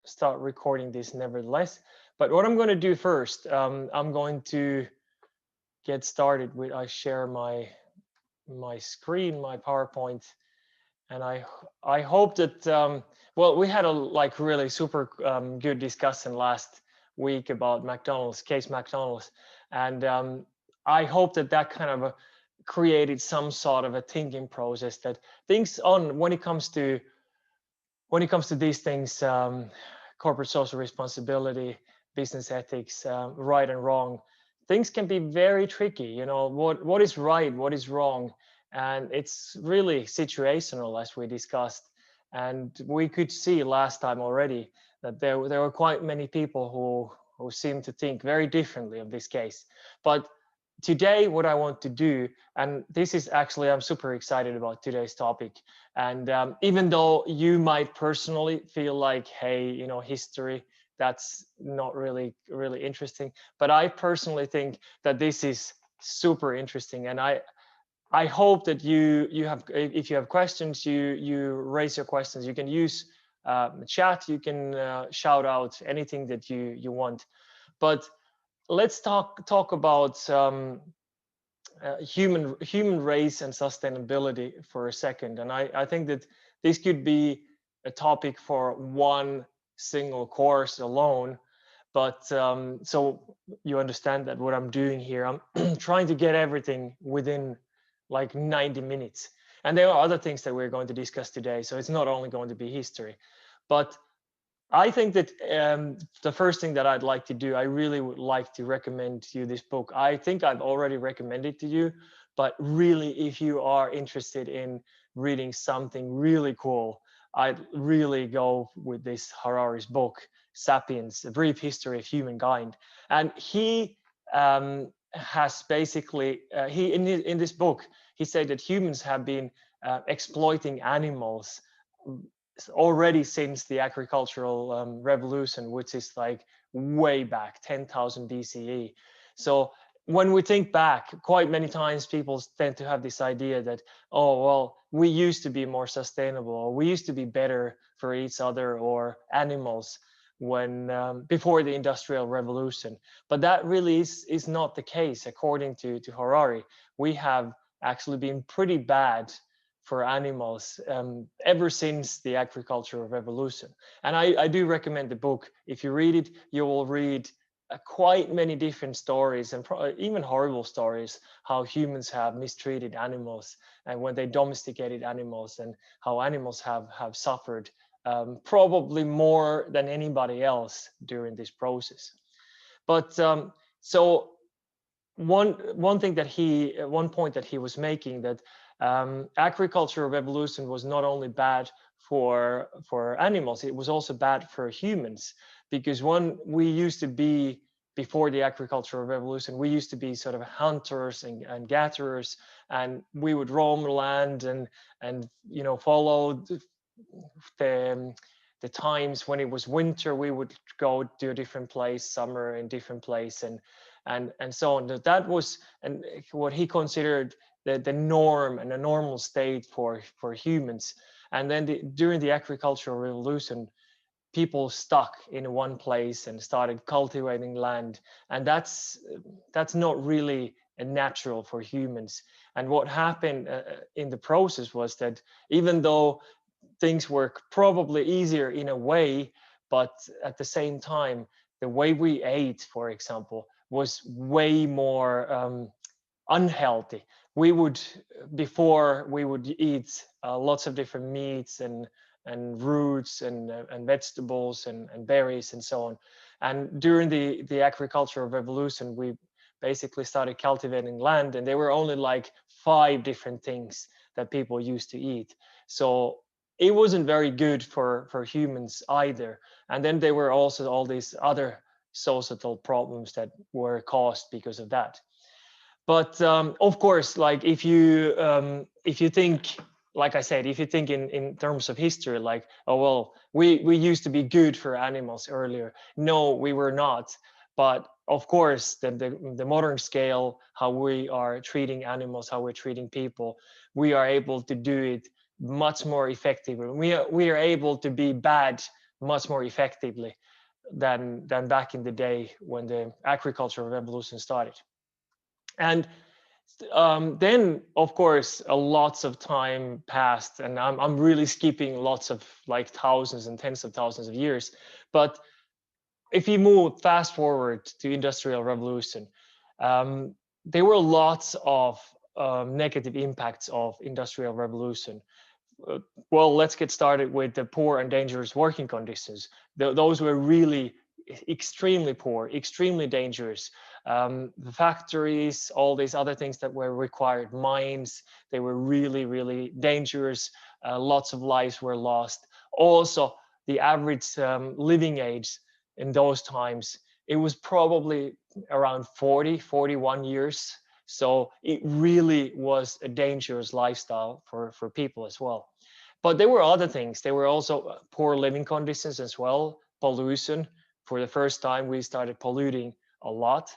start recording this nevertheless. But what I'm going to do first, I'm going to get started with I share my screen, my PowerPoint, and I hope that well, we had a like really super good discussion last week about McDonald's, case McDonald's, and I hope that that kind of created some sort of a thinking process that things on when it comes to these things, corporate social responsibility, business ethics, right and wrong, things can be very tricky. You know, what is right, what is wrong, and it's really situational, as we discussed. And we could see last time already that there were quite many people who seem to think very differently of this case. But today, what I want to do, and this is actually, I'm super excited about today's topic. And even though you might personally feel like, hey, you know, history, that's not really interesting, but I personally think that this is super interesting. And I hope that you have, if you have questions, you raise your questions. You can use chat, you can shout out anything that you want. But let's talk about human race and sustainability for a second. And I think that this could be a topic for one single course alone. But so you understand that what I'm doing here, I'm trying to get everything within like 90 minutes. And there are other things that we're going to discuss today. So it's not only going to be history. But I think that the first thing that I'd like to do, I really would like to recommend to you this book. I think I've already recommended to you, but really, if you are interested in reading something really cool, I'd really go with this Harari's book, Sapiens: A Brief History of Humankind. And he has basically, he in this book, he said that humans have been exploiting animals already since the agricultural revolution, which is like way back 10,000 BCE. So when we think back, quite many times people tend to have this idea that, oh, well, we used to be more sustainable, or we used to be better for each other or animals when before the industrial revolution. But that really is not the case. According to Harari, we have actually been pretty bad for animals ever since the agricultural revolution. And I do recommend the book. If you read it, you will read quite many different stories and even horrible stories, how humans have mistreated animals and when they domesticated animals, and how animals have suffered probably more than anybody else during this process. But so one thing that one point that he was making, that agricultural revolution was not only bad for animals, it was also bad for humans, because we used to be, before the agricultural revolution, we used to be sort of hunters and gatherers, and we would roam the land and you know, follow the times. When it was winter, we would go to a different place, summer in different place, and so on. That was and what he considered the norm and a normal state for humans. And then during the agricultural revolution, people stuck in one place and started cultivating land, and that's not really natural for humans. And what happened in the process was that, even though things were probably easier in a way, but at the same time, the way we ate, for example, was way more unhealthy. We would Before, we would eat lots of different meats and roots and vegetables and berries and so on. And during the agricultural revolution, we basically started cultivating land, and there were only like 5 different things that people used to eat. So it wasn't very good for humans either. And then there were also all these other societal problems that were caused because of that. But of course, like if you think, like I said, if you think in terms of history, like, oh well, we used to be good for animals earlier. No, we were not. But of course, the modern scale, how we are treating animals, how we're treating people, we are able to do it much more effectively. We are able to be bad much more effectively than back in the day when the agricultural revolution started. And then, of course, lots of time passed, and I'm really skipping lots of like thousands and tens of thousands of years. But if you move fast forward to industrial revolution, there were lots of negative impacts of industrial revolution. Well, let's get started with the poor and dangerous working conditions. Those were really extremely poor, extremely dangerous. The factories, all these other things that were required, mines, they were really, really dangerous. Lots of lives were lost. Also, the average living age in those times, it was probably around 40, 41 years. So it really was a dangerous lifestyle for people as well. But there were other things. There were also poor living conditions as well, pollution. For the first time, we started polluting a lot.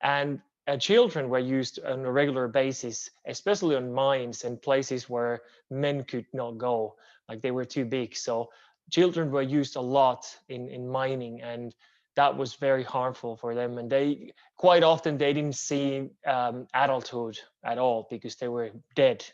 And children were used on a regular basis, especially on mines and places where men could not go, like they were too big. So children were used a lot in mining, and that was very harmful for them. And they quite often they didn't see adulthood at all because they were dead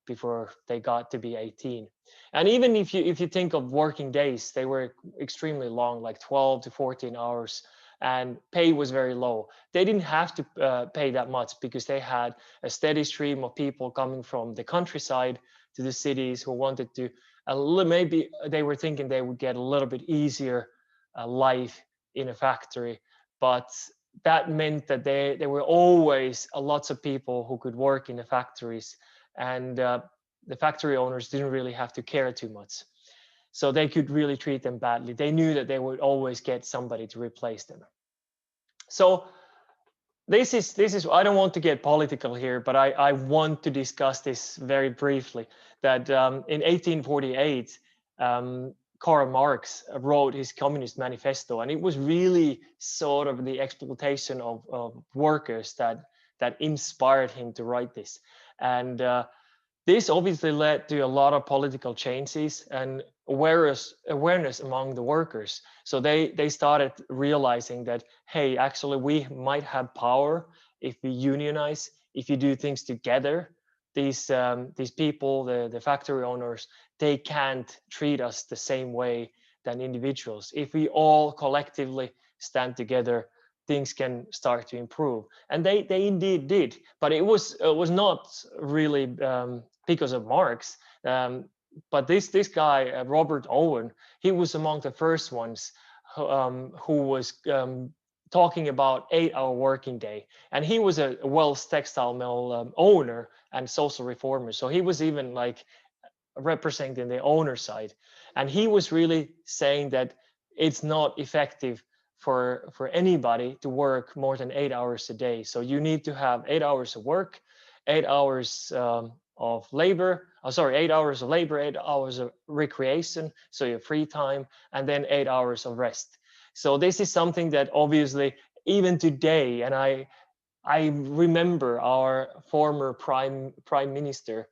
before they got to be 18. And even if you think of working days, they were extremely long, like 12 to 14 hours, and pay was very low. They didn't have to pay that much because they had a steady stream of people coming from the countryside to the cities who wanted to maybe they were thinking they would get a little bit easier life in a factory, but that meant that there were always lots of people who could work in the factories, and the factory owners didn't really have to care too much. So they could really treat them badly. They knew that they would always get somebody to replace them. So this is I don't want to get political here, but I want to discuss this very briefly. That in 1848, Karl Marx wrote his Communist Manifesto, and it was really sort of the exploitation of workers that inspired him to write this. And this obviously led to a lot of political changes and awareness among the workers. So they started realizing that, hey, actually we might have power if we unionize, if you do things together. These people, the factory owners, they can't treat us the same way than individuals. If we all collectively stand together, things can start to improve. And they indeed did. But it was not really because of Marx. But this guy, Robert Owen, he was among the first ones who was talking about 8-hour working day. And he was a Wells textile mill owner and social reformer. So he was even like representing the owner side. And he was really saying that it's not effective for anybody to work more than 8 hours a day. So you need to have 8 hours of work, 8 hours of labor, 8 hours of labor, 8 hours of recreation, so your free time, and then 8 hours of rest. So this is something that obviously even today, and I remember our former prime minister,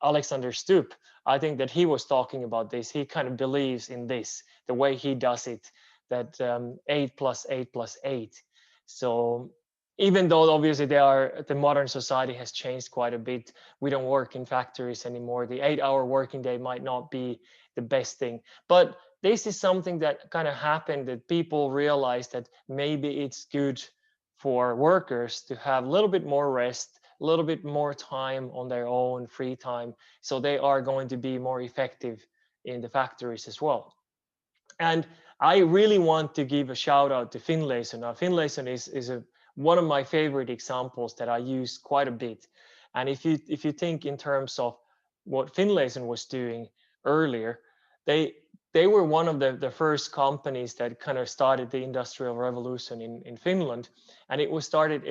Alexander Stubb, I think that he was talking about this. He kind of believes in this, the way he does it, that 8 plus 8 plus 8. So even though obviously the modern society has changed quite a bit, we don't work in factories anymore. The 8-hour working day might not be the best thing, but this is something that kind of happened, that people realized that maybe it's good for workers to have a little bit more rest, a little bit more time on their own free time, so they are going to be more effective in the factories as well. And I really want to give a shout out to Finlayson. Now, Finlayson is one of my favorite examples that I use quite a bit. And if you think in terms of what Finlayson was doing earlier, they were one of the first companies that kind of started the industrial revolution in Finland. And it was started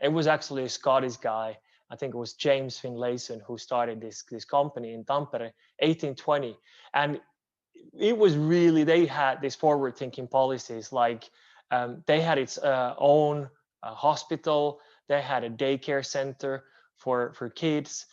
it was actually a Scottish guy. I think it was James Finlayson who started this company in Tampere, 1820. And it was really, they had these forward thinking policies, like they had its own hospital, they had a daycare center for kids,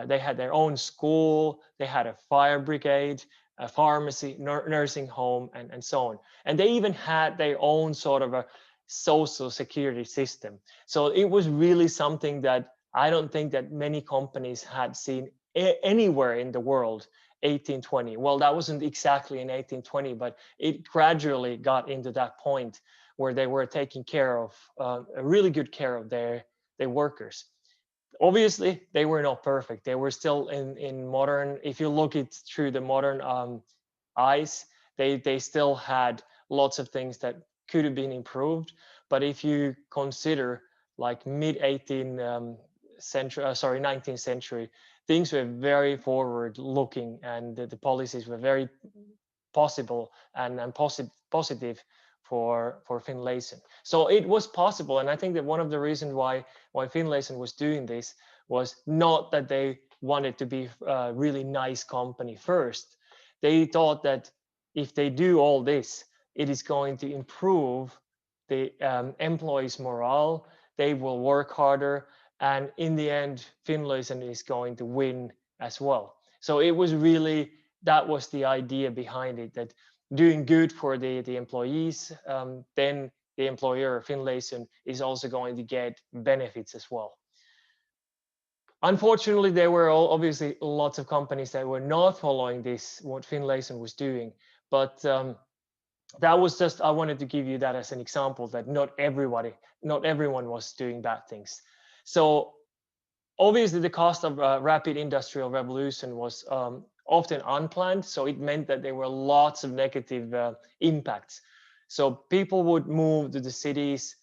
they had their own school, they had a fire brigade, a pharmacy, nursing home, and so on. And they even had their own sort of a social security system. So it was really something that I don't think that many companies had seen anywhere in the world. 1820. Well, that wasn't exactly in 1820, but it gradually got into that point where they were taking care of a really good care of their workers. Obviously, they were not perfect. They were still in modern. If you look it through the modern eyes, they still had lots of things that could have been improved. But if you consider like mid 18 century, sorry, 19th century, things were very forward looking, and the policies were very possible and positive for Finlayson. So it was possible, and I think that one of the reasons why Finlayson was doing this was not that they wanted to be a really nice company first. They thought that if they do all this, it is going to improve the employees' morale. They will work harder, and in the end, Finlayson is going to win as well. So it was really, that was the idea behind it, that doing good for the employees, then the employer, Finlayson, is also going to get benefits as well. Unfortunately, there were obviously lots of companies that were not following this, what Finlayson was doing. But that was just, I wanted to give you that as an example, that not everyone was doing bad things. So obviously the cost of rapid industrial revolution was often unplanned. So it meant that there were lots of negative impacts. So people would move to the cities.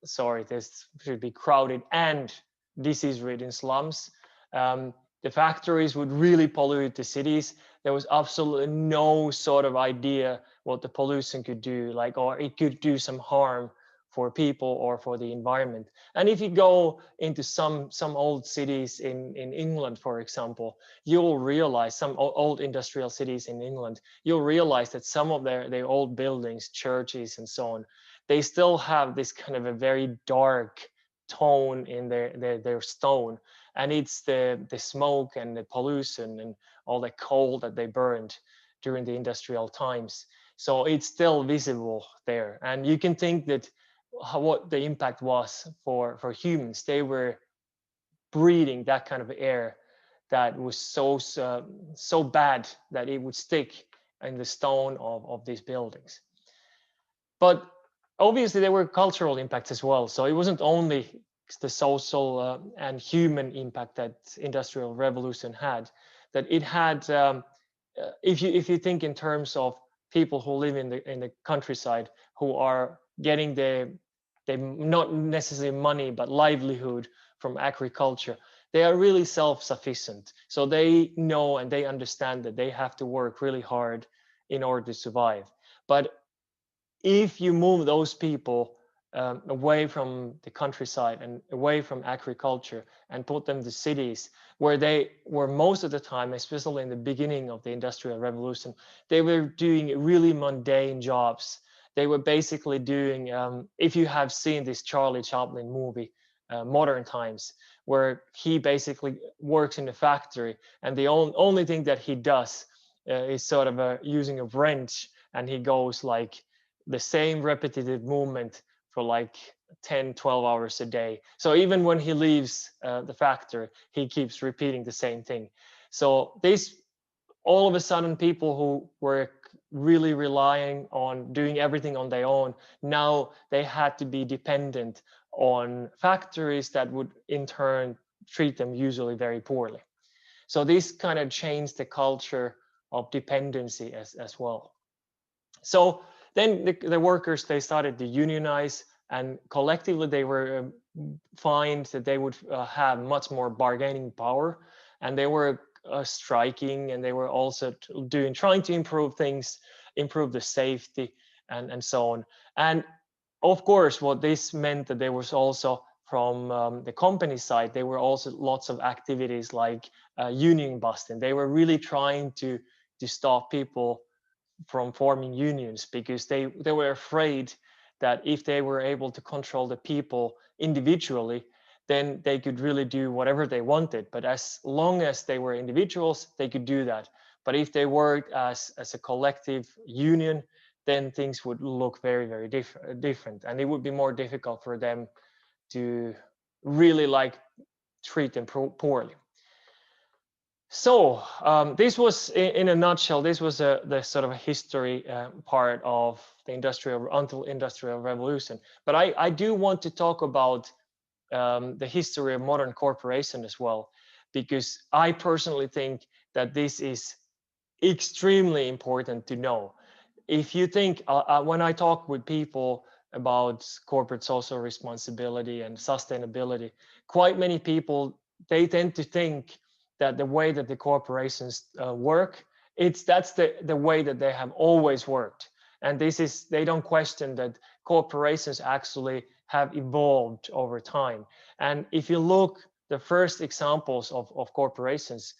Sorry, this should be crowded and disease-ridden slums. The factories would really pollute the cities. There was absolutely no sort of idea what the pollution could do, like, or it could do some harm for people or for the environment. And if you go into some old cities in England, for example, you'll realize, some old industrial cities in England, you'll realize that some of their old buildings, churches and so on, they still have this kind of a very dark tone in their stone. And it's the smoke and the pollution and all the coal that they burned during the industrial times. So it's still visible there. And you can think that what the impact was for humans. They were breathing that kind of air that was so bad that it would stick in the stone of these buildings. But obviously there were cultural impacts as well. So it wasn't only the social and human impact that industrial revolution had, that it had, if you think in terms of people who live in the countryside, who are getting the not necessarily money but livelihood from agriculture, they are really self-sufficient. So they know and they understand that they have to work really hard in order to survive. But if you move those people away from the countryside and away from agriculture and put them to cities, where they were most of the time, especially in the beginning of the Industrial Revolution, they were doing really mundane jobs. They were basically doing, if you have seen this Charlie Chaplin movie, Modern Times, where he basically works in a factory, and the only thing that he does is sort of using a wrench, and he goes like the same repetitive movement for like 10-12 hours a day. So even when he leaves the factory, he keeps repeating the same thing. So these, all of a sudden, people who were really relying on doing everything on their own, now they had to be dependent on factories that would in turn treat them usually very poorly. So this kind of changed the culture of dependency as well. So then the workers, they started to unionize, and collectively they were find that they would have much more bargaining power, and they were striking, and they were also trying to improve things, improve the safety and so on. And of course, what this meant that there was also from the company side, there were also lots of activities like union busting. They were really trying to stop people from forming unions, because they were afraid that if they were able to control the people individually, then they could really do whatever they wanted. But as long as they were individuals, they could do that. But if they worked as a collective union, then things would look very, very different, and it would be more difficult for them to really like treat them poorly. So this was, in a nutshell, this was the sort of a history part of the industrial revolution. But I do want to talk about the history of modern corporation as well, because I personally think that this is extremely important to know. If you think, when I talk with people about corporate social responsibility and sustainability, quite many people, they tend to think that the way that the corporations work, that's the way that they have always worked. And they don't question that corporations actually have evolved over time. And if you look the first examples of corporations,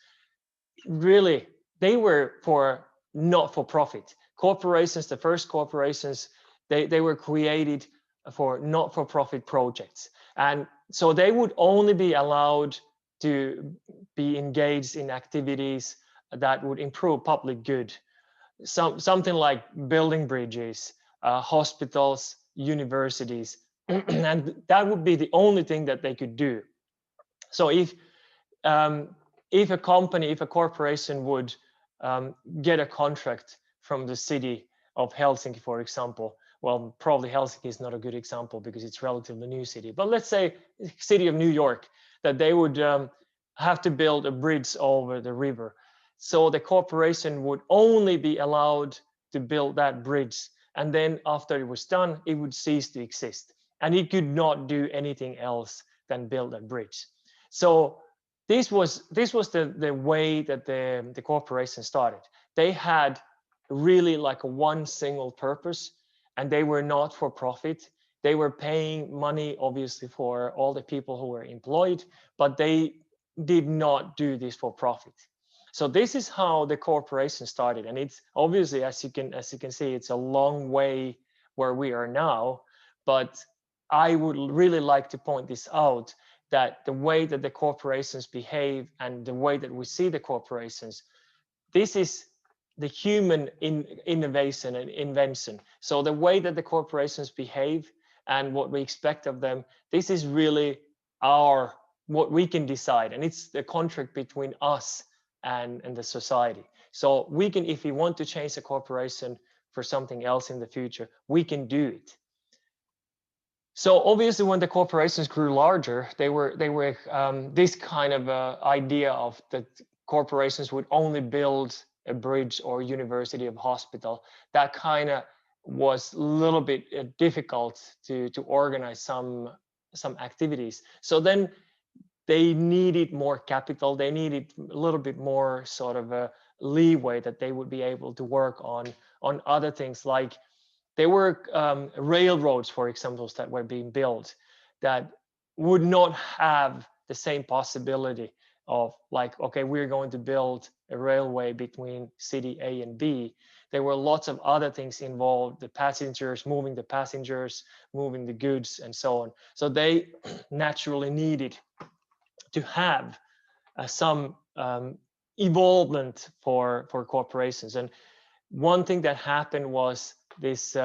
really, they were for not for profit. Corporations, the first corporations, they were created for not for profit projects. And so they would only be allowed to be engaged in activities that would improve public good. Something like building bridges, hospitals, universities, and that would be the only thing that they could do. So if a company, if a corporation would get a contract from the city of Helsinki, for example, well, probably Helsinki is not a good example because it's relatively new city, but let's say city of New York, that they would have to build a bridge over the river. So the corporation would only be allowed to build that bridge. And then after it was done, it would cease to exist. And it could not do anything else than build a bridge. So this was the way that the corporation started. They had really like one single purpose, and they were not for profit. They were paying money, obviously, for all the people who were employed, but they did not do this for profit. So this is how the corporation started, and it's obviously, as you can see, it's a long way where we are now. But I would really like to point this out, that the way that the corporations behave and the way that we see the corporations, this is the human innovation and invention. So the way that the corporations behave and what we expect of them, this is really what we can decide, and it's the contract between us and the society. So we can, if we want to change the corporation for something else in the future, we can do it. So obviously, when the corporations grew larger, they were this kind of idea of that corporations would only build a bridge or university or hospital. That kind of was a little bit difficult to organize some activities. So then they needed more capital. They needed a little bit more sort of a leeway that they would be able to work on other things, like there were railroads, for example, that were being built that would not have the same possibility of like, okay, we're going to build a railway between city A and B. There were lots of other things involved, the passengers, moving the passengers, moving the goods, and so on. So they naturally needed to have some involvement for corporations. And one thing that happened was this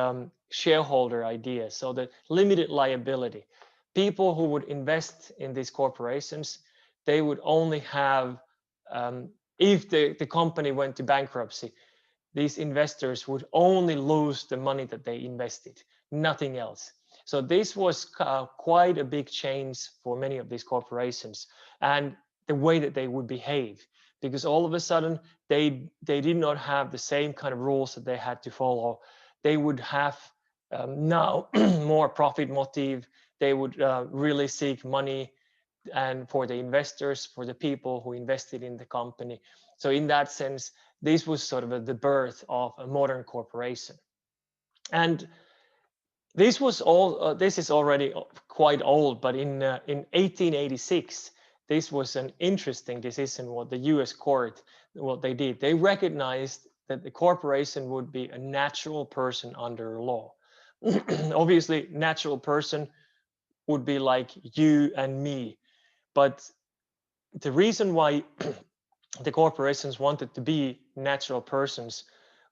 shareholder idea. So the limited liability. People who would invest in these corporations, they would only have, if the company went to bankruptcy, these investors would only lose the money that they invested, nothing else. So this was quite a big change for many of these corporations, and the way that they would behave, because all of a sudden they did not have the same kind of rules that they had to follow. They would have now more profit motive. They would really seek money, and for the investors, for the people who invested in the company. So in that sense, this was sort of the birth of a modern corporation. And this was all. This is already quite old, but in 1886, this was an interesting decision. What the U.S. court, what they did, they recognized that the corporation would be a natural person under law. Obviously, natural person would be like you and me, but the reason why the corporations wanted to be natural persons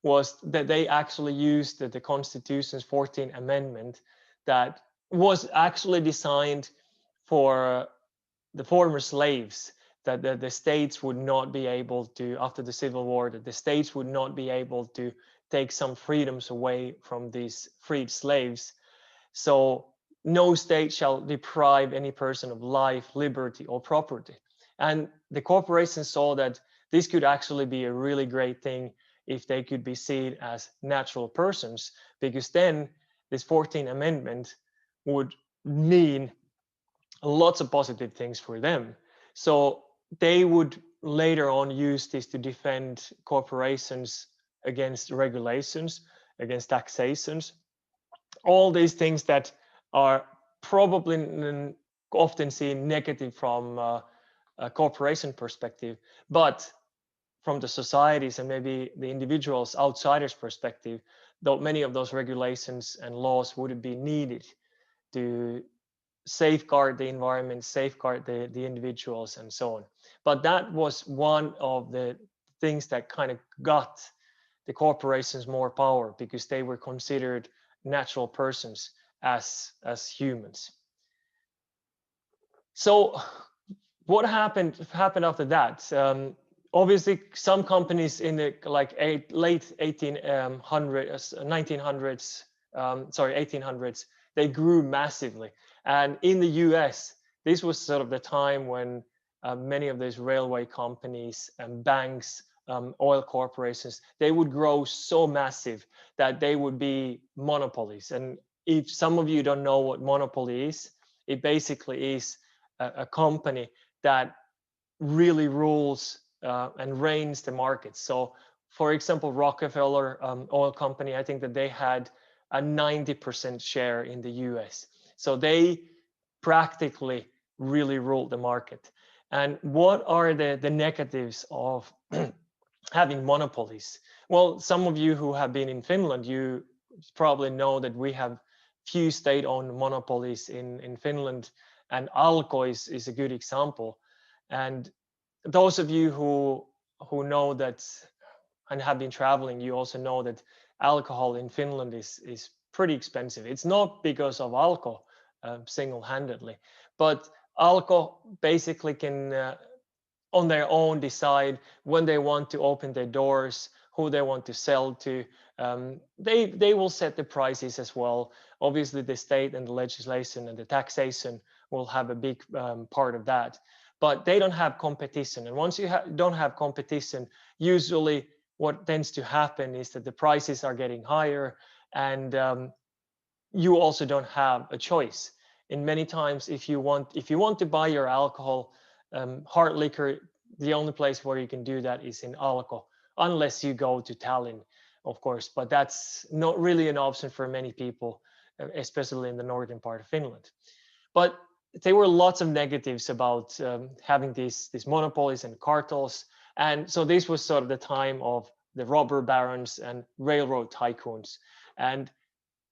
was that they actually used the Constitution's 14th Amendment that was actually designed for the former slaves, that the states would not be able to, after the Civil War, that the states would not be able to take some freedoms away from these freed slaves. So no state shall deprive any person of life, liberty, or property. And the corporations saw that this could actually be a really great thing if they could be seen as natural persons, because then this 14th Amendment would mean lots of positive things for them. So they would later on use this to defend corporations against regulations, against taxations, all these things that are probably often seen negative from a corporation perspective, but from the societies and maybe the individuals outsiders perspective, though many of those regulations and laws would be needed to safeguard the environment, safeguard the individuals, and so on. But that was one of the things that kind of got the corporations more power, because they were considered natural persons as humans. So what happened after that? Obviously, some companies in the late 1800s, they grew massively. And in the US, this was sort of the time when many of these railway companies and banks, oil corporations, they would grow so massive that they would be monopolies. And if some of you don't know what monopoly is, it basically is a company that really rules and reigns the market. So, for example, Rockefeller Oil Company, I think that they had a 90% share in the US. So they practically really ruled the market. And what are the negatives of having monopolies? Well, some of you who have been in Finland, you probably know that we have few state-owned monopolies in Finland, and Alko is a good example. And those of you who know that and have been traveling, you also know that alcohol in Finland is pretty expensive. It's not because of Alko single-handedly, but Alko basically can on their own decide when they want to open their doors, who they want to sell to. They will set the prices as well. Obviously, the state and the legislation and the taxation will have a big part of that, but they don't have competition. And once you don't have competition, usually what tends to happen is that the prices are getting higher, and you also don't have a choice. And many times, if you want to buy your alcohol, hard liquor, the only place where you can do that is in Alko, unless you go to Tallinn, of course. But that's not really an option for many people, especially in the northern part of Finland. But there were lots of negatives about having these monopolies and cartels. And so this was sort of the time of the robber barons and railroad tycoons. And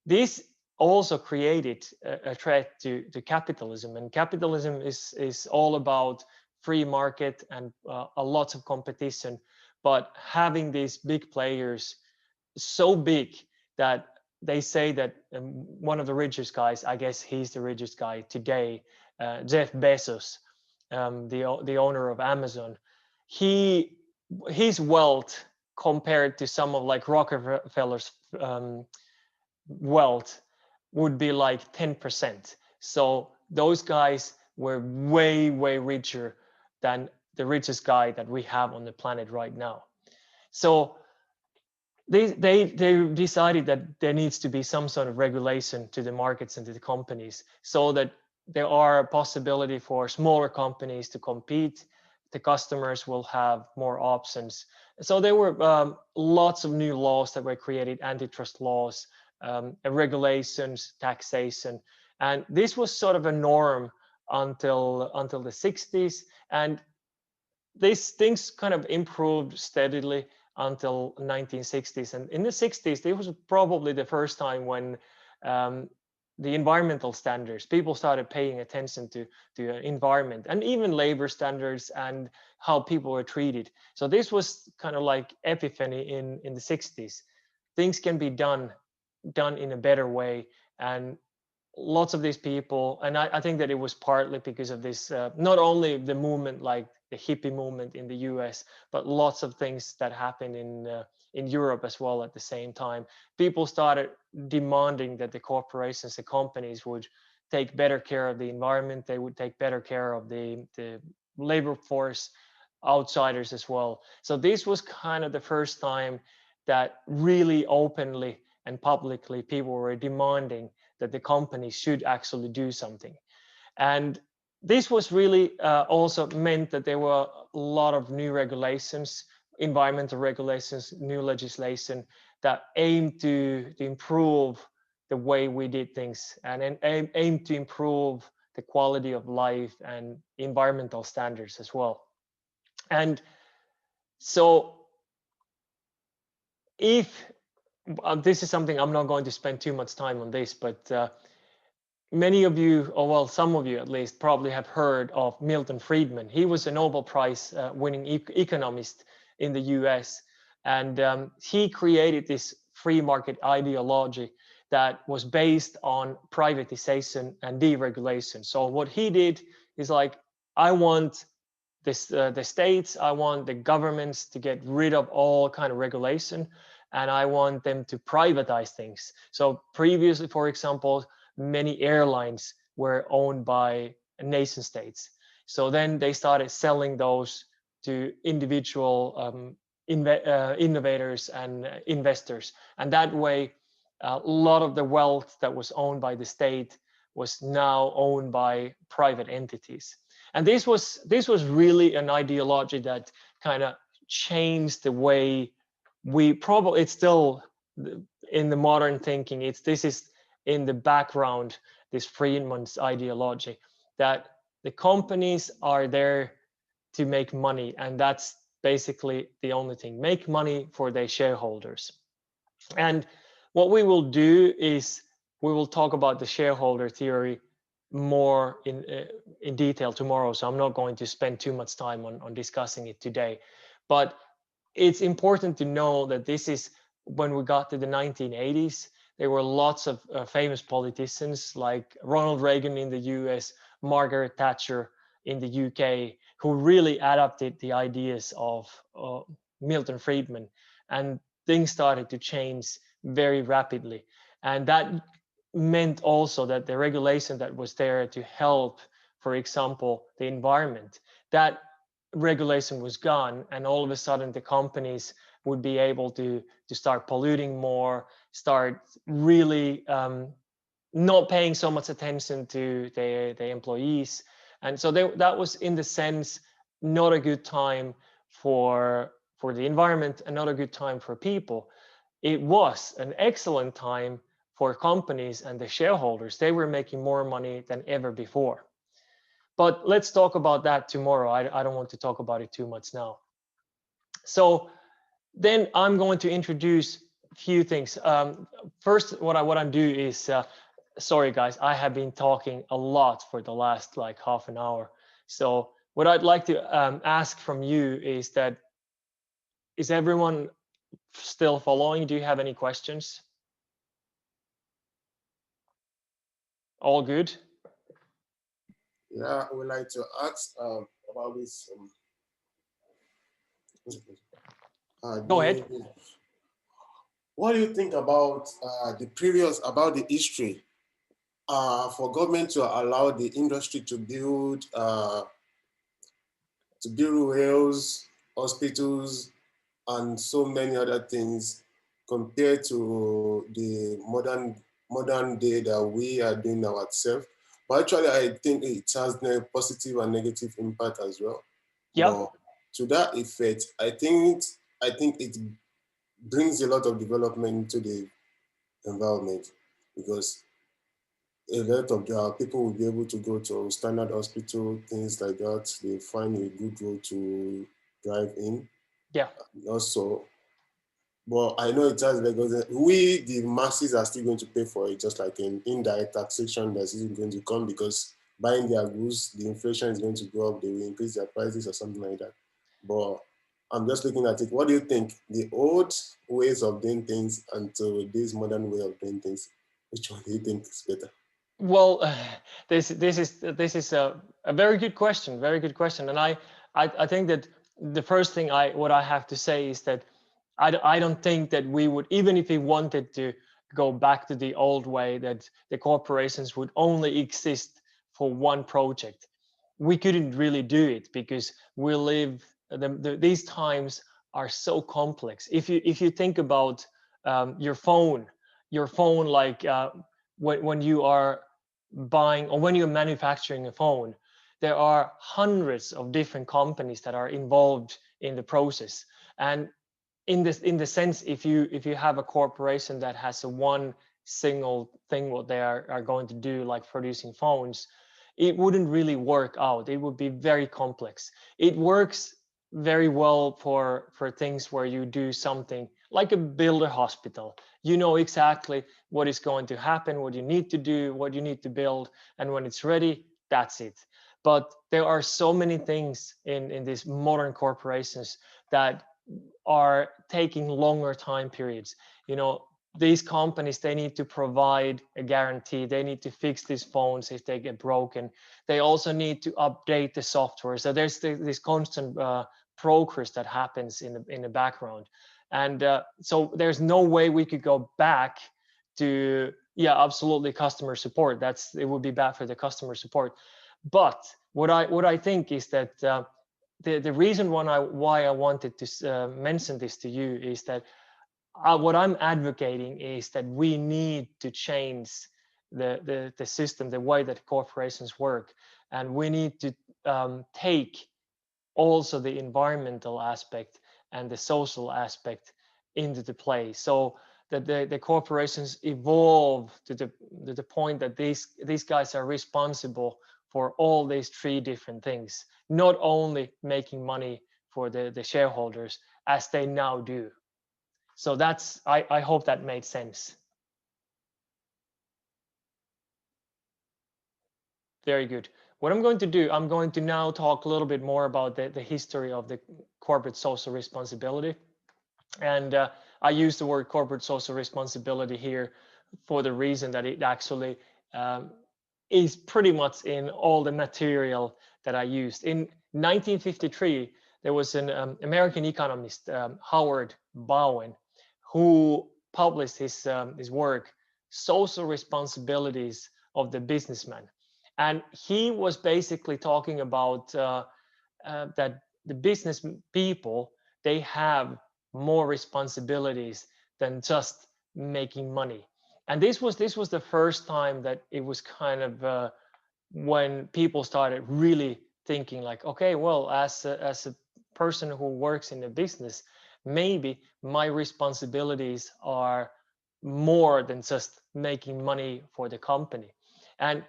this also created a threat to capitalism. And capitalism is all about free market and a lot of competition. But having these big players so big that they say that one of the richest guys, I guess he's the richest guy today, Jeff Bezos, the owner of Amazon, his wealth compared to some of like Rockefeller's wealth would be like 10%. So those guys were way richer than the richest guy that we have on the planet right now. So they decided that there needs to be some sort of regulation to the markets and to the companies, so that there are a possibility for smaller companies to compete. The customers will have more options. So there were lots of new laws that were created, antitrust laws, regulations, taxation, and this was sort of a norm until the 60s. And these things kind of improved steadily until 1960s. And in the 60s, it was probably the first time when the environmental standards. People started paying attention to environment and even labor standards and how people were treated. So this was kind of like epiphany in the 60s. Things can be done in a better way, and lots of these people, and I think that it was partly because of this, not only the movement like the hippie movement in the US, but lots of things that happened in Europe as well at the same time. People started demanding that the corporations, the companies would take better care of the environment, they would take better care of the labor force, outsiders as well. So this was kind of the first time that really openly and publicly people were demanding that the company should actually do something. And this was really also meant that there were a lot of new regulations, environmental regulations, new legislation that aimed to improve the way we did things and aimed to improve the quality of life and environmental standards as well. And so if this is something, I'm not going to spend too much time on this, but many of you, or well, some of you at least, probably have heard of Milton Friedman. He was a Nobel Prize winning economist in the US, and he created this free market ideology that was based on privatization and deregulation. So what he did is like, I want this, the states, I want the governments to get rid of all kind of regulation, and I want them to privatize things. So previously, for example, many airlines were owned by nation states. So then they started selling those to individual innovators and investors. And that way, a lot of the wealth that was owned by the state was now owned by private entities. And this was really an ideology that kind of changed the way we probably, it's still in the modern thinking, this is in the background, this Friedman's ideology, that the companies are there to make money, and that's basically the only thing, make money for their shareholders. And what we will do is we will talk about the shareholder theory more in detail tomorrow, so I'm not going to spend too much time on discussing it today. But it's important to know that this is when we got to the 1980s, there were lots of famous politicians like Ronald Reagan in the US, Margaret Thatcher in the UK, who really adopted the ideas of Milton Friedman, and things started to change very rapidly. And that meant also that the regulation that was there to help, for example, the environment, that regulation was gone, and all of a sudden the companies would be able to start polluting more, start really not paying so much attention to their employees. And so that was, in the sense, not a good time for the environment and not a good time for people. It was an excellent time for companies and the shareholders. They were making more money than ever before. But let's talk about that tomorrow. I don't want to talk about it too much now. So then I'm going to introduce a few things. First, what I do is, sorry guys, I have been talking a lot for the last like half an hour. So what I'd like to ask from you is that, is everyone still following? Do you have any questions? All good? Yeah, I would like to ask about this. Go ahead. What do you think about the history for government to allow the industry to build rails, hospitals, and so many other things compared to the modern day that we are doing ourselves? But actually, I think it has a positive and negative impact as well. Yeah. But to that effect, I think it brings a lot of development into the environment, because a lot of people will be able to go to standard hospital, things like that. They find a good road to drive in. Yeah. Also, But I know it has because we, the masses, are still going to pay for it, just like in indirect taxation that's even going to come because buying their goods, the inflation is going to go up, they will increase their prices or something like that. But I'm just looking at it. What do you think? The old ways of doing things and to this modern way of doing things, which one do you think is better? Well, this is a very good question, very good question, and I think that the first thing what I have to say is that I don't think that we would, even if we wanted to go back to the old way, that the corporations would only exist for one project. We couldn't really do it because we live these times are so complex. If you think about your phone like when you are buying or when you're manufacturing a phone, there are hundreds of different companies that are involved in the process. And in the sense, if you have a corporation that has a one single thing what they are going to do, like producing phones, it wouldn't really work out. It would be very complex. It works very well for things where you do something like a build a hospital. You know exactly what is going to happen, what you need to do, what you need to build, and when it's ready, that's it. But there are so many things in these modern corporations that are taking longer time periods. These companies, they need to provide a guarantee. They need to fix these phones if they get broken. They also need to update the software. So there's this constant progress that happens in the background. And so there's no way we could go back to, yeah, absolutely, customer support. It would be bad for the customer support. But what I think is that the reason why I wanted to mention this to you is that what I'm advocating is that we need to change the system, the way that corporations work, and we need to take also the environmental aspect and the social aspect into the play, so that the corporations evolve to the point that these guys are responsible for all these three different things, not only making money for the shareholders as they now do. So I hope that made sense. Very good. What I'm going to do, I'm going to now talk a little bit more about the history of the corporate social responsibility. And I use the word corporate social responsibility here for the reason that it actually is pretty much in all the material that I used. In 1953, there was an American economist, Howard Bowen, who published his work, Social Responsibilities of the Businessman. And he was basically talking about that the business people, they have more responsibilities than just making money. And this was the first time that it was kind of when people started really thinking like, okay, well, as a person who works in a business, maybe my responsibilities are more than just making money for the company. And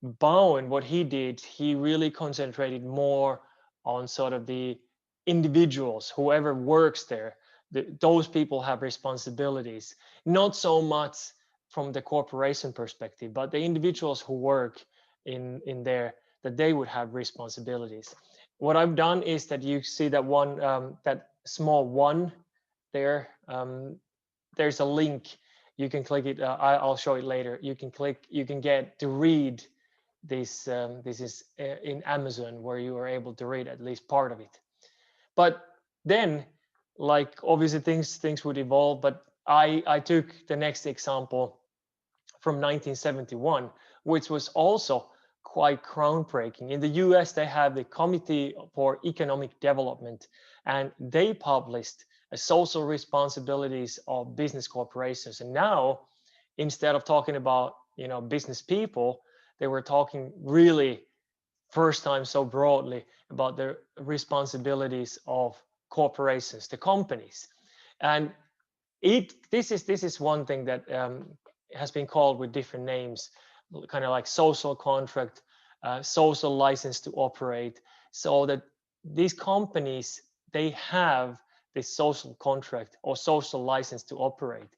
Bowen, what he did, he really concentrated more on sort of the individuals, whoever works there. Those people have responsibilities, not so much from the corporation perspective, but the individuals who work in there, that they would have responsibilities. What I've done is that you see that one, that small one there. There's a link. You can click it. I'll show it later. You can click. You can get to read this. This is in Amazon, where you are able to read at least part of it. But then, like, obviously things would evolve. But I took the next example from 1971, which was also quite groundbreaking. In the US, they have the Committee for Economic Development, and they published social responsibilities of business corporations. And now, instead of talking about business people, they were talking really first time so broadly about the responsibilities of corporations, the companies. And this is one thing that has been called with different names, kind of like social contract, social license to operate, so that these companies, they have this social contract or social license to operate.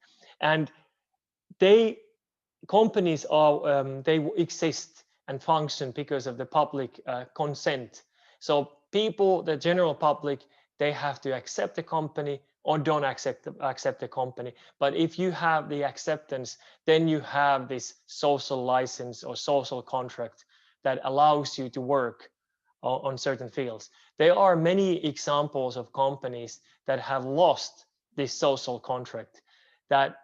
And companies are they exist and function because of the public consent. So people, the general public, they have to accept the company or don't accept the company. But if you have the acceptance, then you have this social license or social contract that allows you to work on certain fields. There are many examples of companies that have lost this social contract, that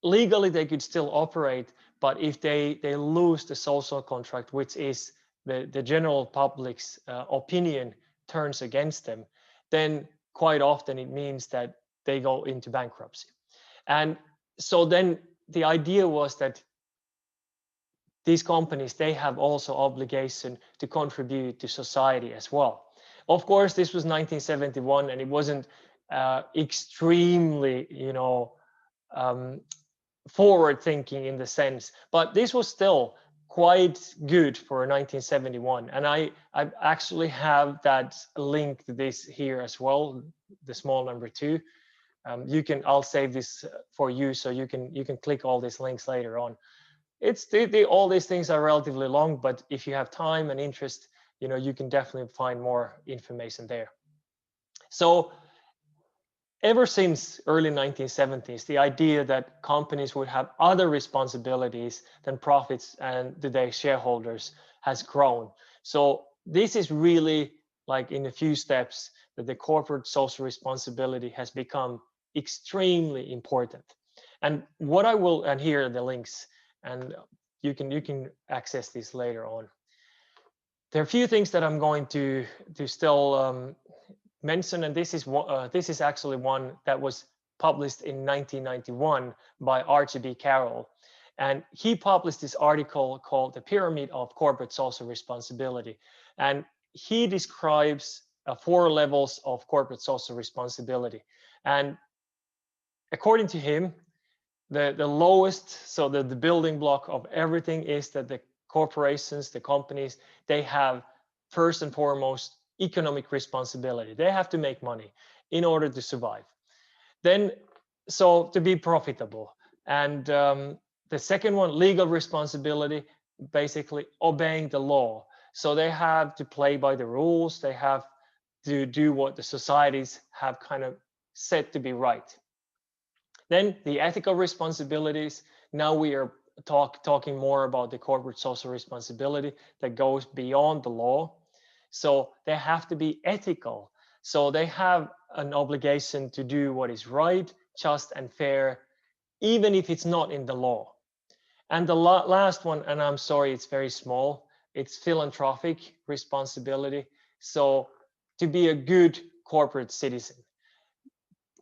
legally they could still operate, but if they lose the social contract, which is the general public's opinion turns against them, then quite often it means that they go into bankruptcy. And so then the idea was that these companies, they have also obligation to contribute to society as well. Of course, this was 1971, and it wasn't extremely, forward thinking in the sense, but this was still quite good for 1971. And I actually have that link to this here as well, the small number 2. I'll save this for you, so you can click all these links later on. It's all these things are relatively long, but if you have time and interest, you can definitely find more information there. So ever since early 1970s, the idea that companies would have other responsibilities than profits and their shareholders has grown. So this is really like in a few steps that the corporate social responsibility has become extremely important. And what I will, and here are the links, and you can access these later on. There are a few things that I'm going to still mention, and this is actually one that was published in 1991 by R.G.B. Carroll, and he published this article called "The Pyramid of Corporate Social Responsibility," and he describes 4 levels of corporate social responsibility. And according to him, the lowest, so the building block of everything, is that the corporations, the companies, they have first and foremost economic responsibility. They have to make money in order to survive. Then, so to be profitable. And the second one, legal responsibility, basically obeying the law. So they have to play by the rules. They have to do what the societies have kind of said to be right. Then the ethical responsibilities. Now we are talking more about the corporate social responsibility that goes beyond the law. So they have to be ethical. So they have an obligation to do what is right, just, and fair, even if it's not in the law. And the last one, and I'm sorry, it's very small, it's philanthropic responsibility. So to be a good corporate citizen,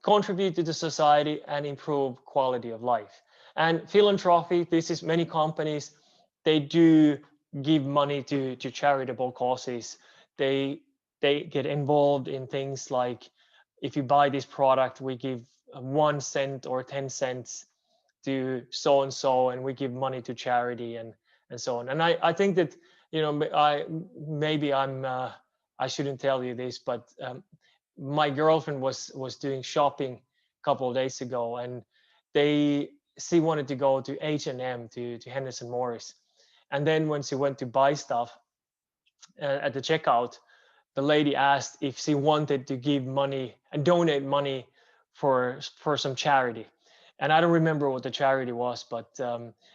contribute to the society and improve quality of life. And philanthropy, this is many companies, they do give money to charitable causes. They get involved in things like, if you buy this product, we give 1 cent or 10 cents to so and so, and we give money to charity and so on. And I think that, I shouldn't tell you this, but my girlfriend was doing shopping a couple of days ago, and she wanted to go to H&M, to Henderson Morris. And then when she went to buy stuff at the checkout, the lady asked if she wanted to give money and donate money for some charity. And I don't remember what the charity was, but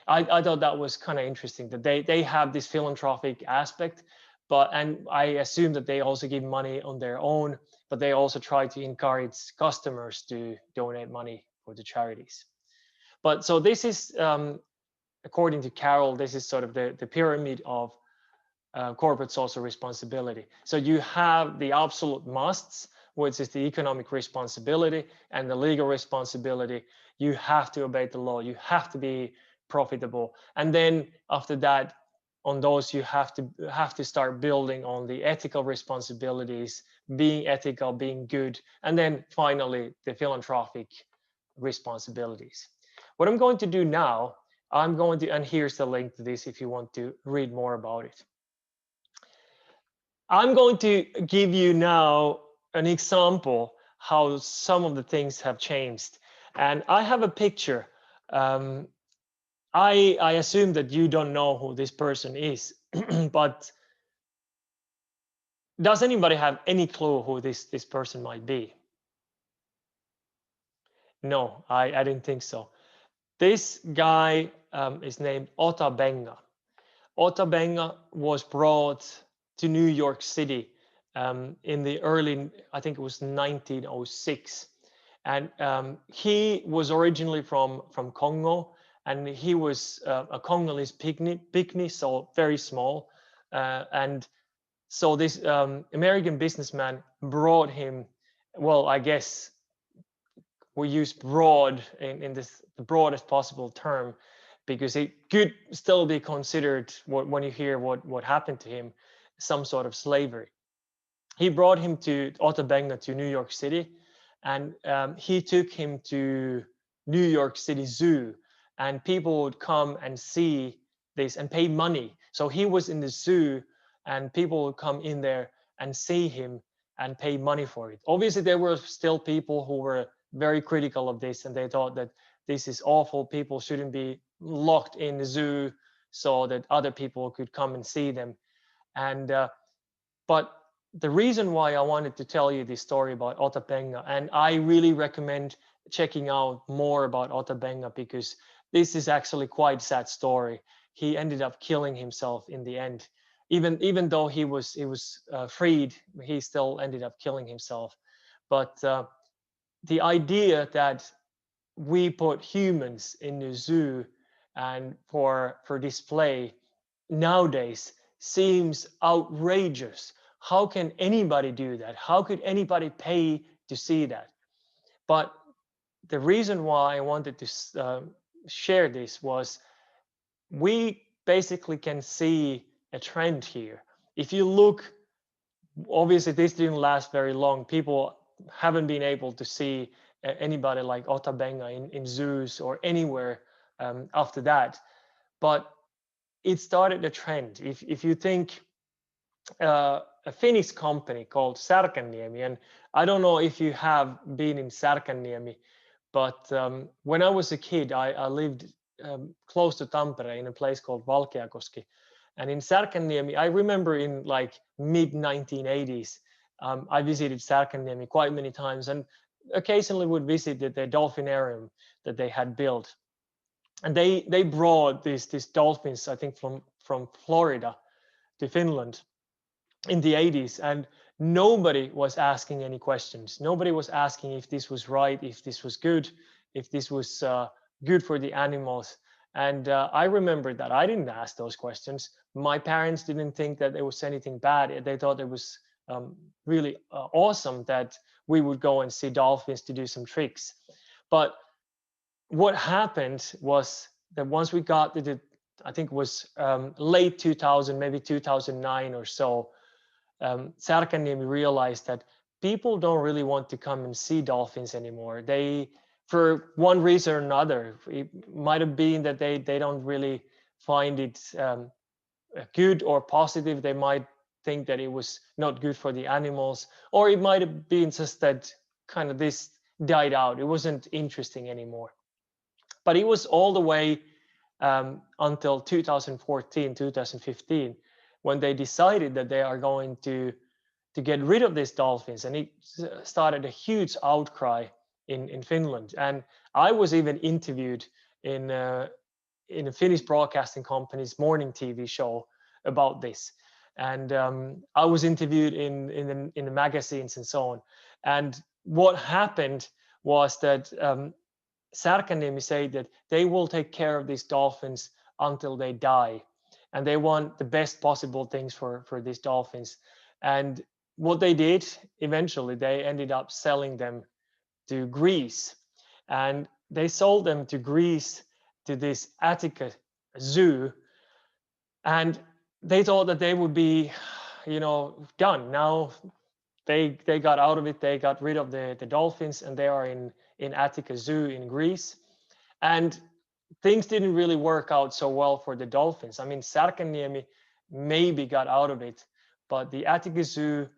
I thought that was kind of interesting that they have this philanthropic aspect, and I assume that they also give money on their own, but they also try to encourage customers to donate money for the charities. But so this is, according to Carroll, this is sort of the pyramid of corporate social responsibility. So you have the absolute musts, which is the economic responsibility and the legal responsibility. You have to obey the law. You have to be profitable. And then after that, on those, you have to start building on the ethical responsibilities, being ethical, being good, and then finally the philanthropic responsibilities. What I'm going to do now, and here's the link to this if you want to read more about it. I'm going to give you now an example how some of the things have changed. And I have a picture. I assume that you don't know who this person is, but does anybody have any clue who this person might be? No, I didn't think so. This guy is named Ota Benga. Ota Benga was brought to New York City in the early, I think it was 1906. And he was originally from Congo, and he was a Congolese pygmy, so very small. And so this American businessman brought him, well, I guess we use broad in this the broadest possible term, because it could still be considered, when you hear what happened to him, some sort of slavery. He brought him to Ota Benga to New York City, and he took him to New York City Zoo, and people would come and see this and pay money. So he was in the zoo, and people would come in there and see him and pay money for it. Obviously, there were still people who were very critical of this, and they thought that this is awful. People shouldn't be locked in the zoo so that other people could come and see them. And but the reason why I wanted to tell you this story about Ota Benga, and I really recommend checking out more about Ota Benga, because this is actually quite a sad story. He ended up killing himself in the end. Even though he was freed, he still ended up killing himself. But the idea that we put humans in the zoo and for display nowadays seems outrageous. How can anybody do that? How could anybody pay to see that? But the reason why I wanted to share this was, we basically can see a trend here. If you look, obviously this didn't last very long. People haven't been able to see anybody like Ota Benga in zoos or anywhere after that. But it started a trend. If you think a Finnish company called Särkänniemi, and I don't know if you have been in Särkänniemi, but when I was a kid, I lived close to Tampere in a place called Korkeakoski. And in Särkänniemi, I remember in like mid 1980s, I visited Särkänniemi quite many times, and occasionally would visit the dolphinarium that they had built. And they brought these dolphins, I think from Florida to Finland in the 80s, and nobody was asking any questions. Nobody was asking if this was right, if this was good, if this was good for the animals. And I remember that I didn't ask those questions. My parents didn't think that there was anything bad. They thought it was really awesome that we would go and see dolphins to do some tricks. But what happened was that once we got to the, I think it was late 2000, maybe 2009 or so, Särkänniemi realized that people don't really want to come and see dolphins anymore. They, for one reason or another, it might have been that they don't really find it good or positive. They might think that it was not good for the animals, or it might have been just that kind of this died out. It wasn't interesting anymore. But it was all the way until 2014, 2015, when they decided that they are going to get rid of these dolphins, and it started a huge outcry in Finland. And I was even interviewed in a Finnish broadcasting company's morning TV show about this, and I was interviewed in the magazines and so on. And what happened was that Särkänniemi said that they will take care of these dolphins until they die, and they want the best possible things for these dolphins. And what they did eventually, they ended up selling them to Greece, and they sold them to Greece to this Attica zoo, and they thought that they would be, done. Now they got out of it. They got rid of the dolphins, and they are in Attica Zoo in Greece. And things didn't really work out so well for the dolphins. I mean, Särkänniemi maybe got out of it, but the Attica Zoo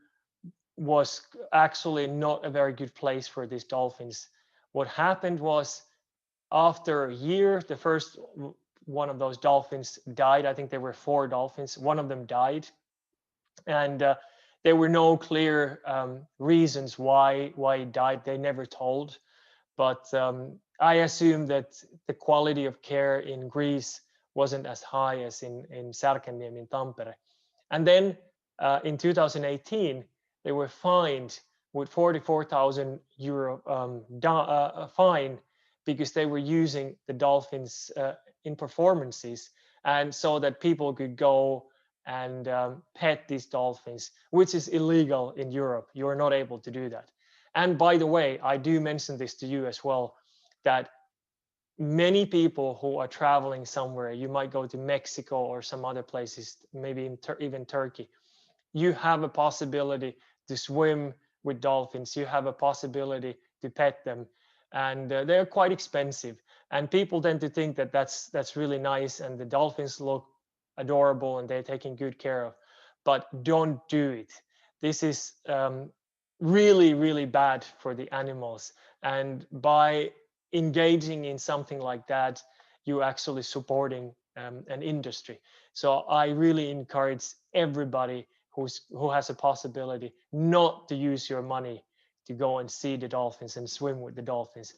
was actually not a very good place for these dolphins. What happened was, after a year, the first one of those dolphins died. I think there were 4 dolphins. One of them died, and there were no clear reasons why it died. They never told, but I assume that the quality of care in Greece wasn't as high as in Särkänniemi in Tampere. And then in 2018, they were fined with 44,000 euro fine because they were using the dolphins in performances, and so that people could go and pet these dolphins, which is illegal in Europe. You are not able to do that. And by the way, I do mention this to you as well, that many people who are traveling somewhere, you might go to Mexico or some other places, maybe even Turkey, you have a possibility to swim with dolphins. You have a possibility to pet them, and they're quite expensive. And people tend to think that that's really nice, and the dolphins look adorable and they're taken good care of. But don't do it. This is really, really bad for the animals. And by engaging in something like that, you're actually supporting an industry. So I really encourage everybody who has a possibility not to use your money to go and see the dolphins and swim with the dolphins.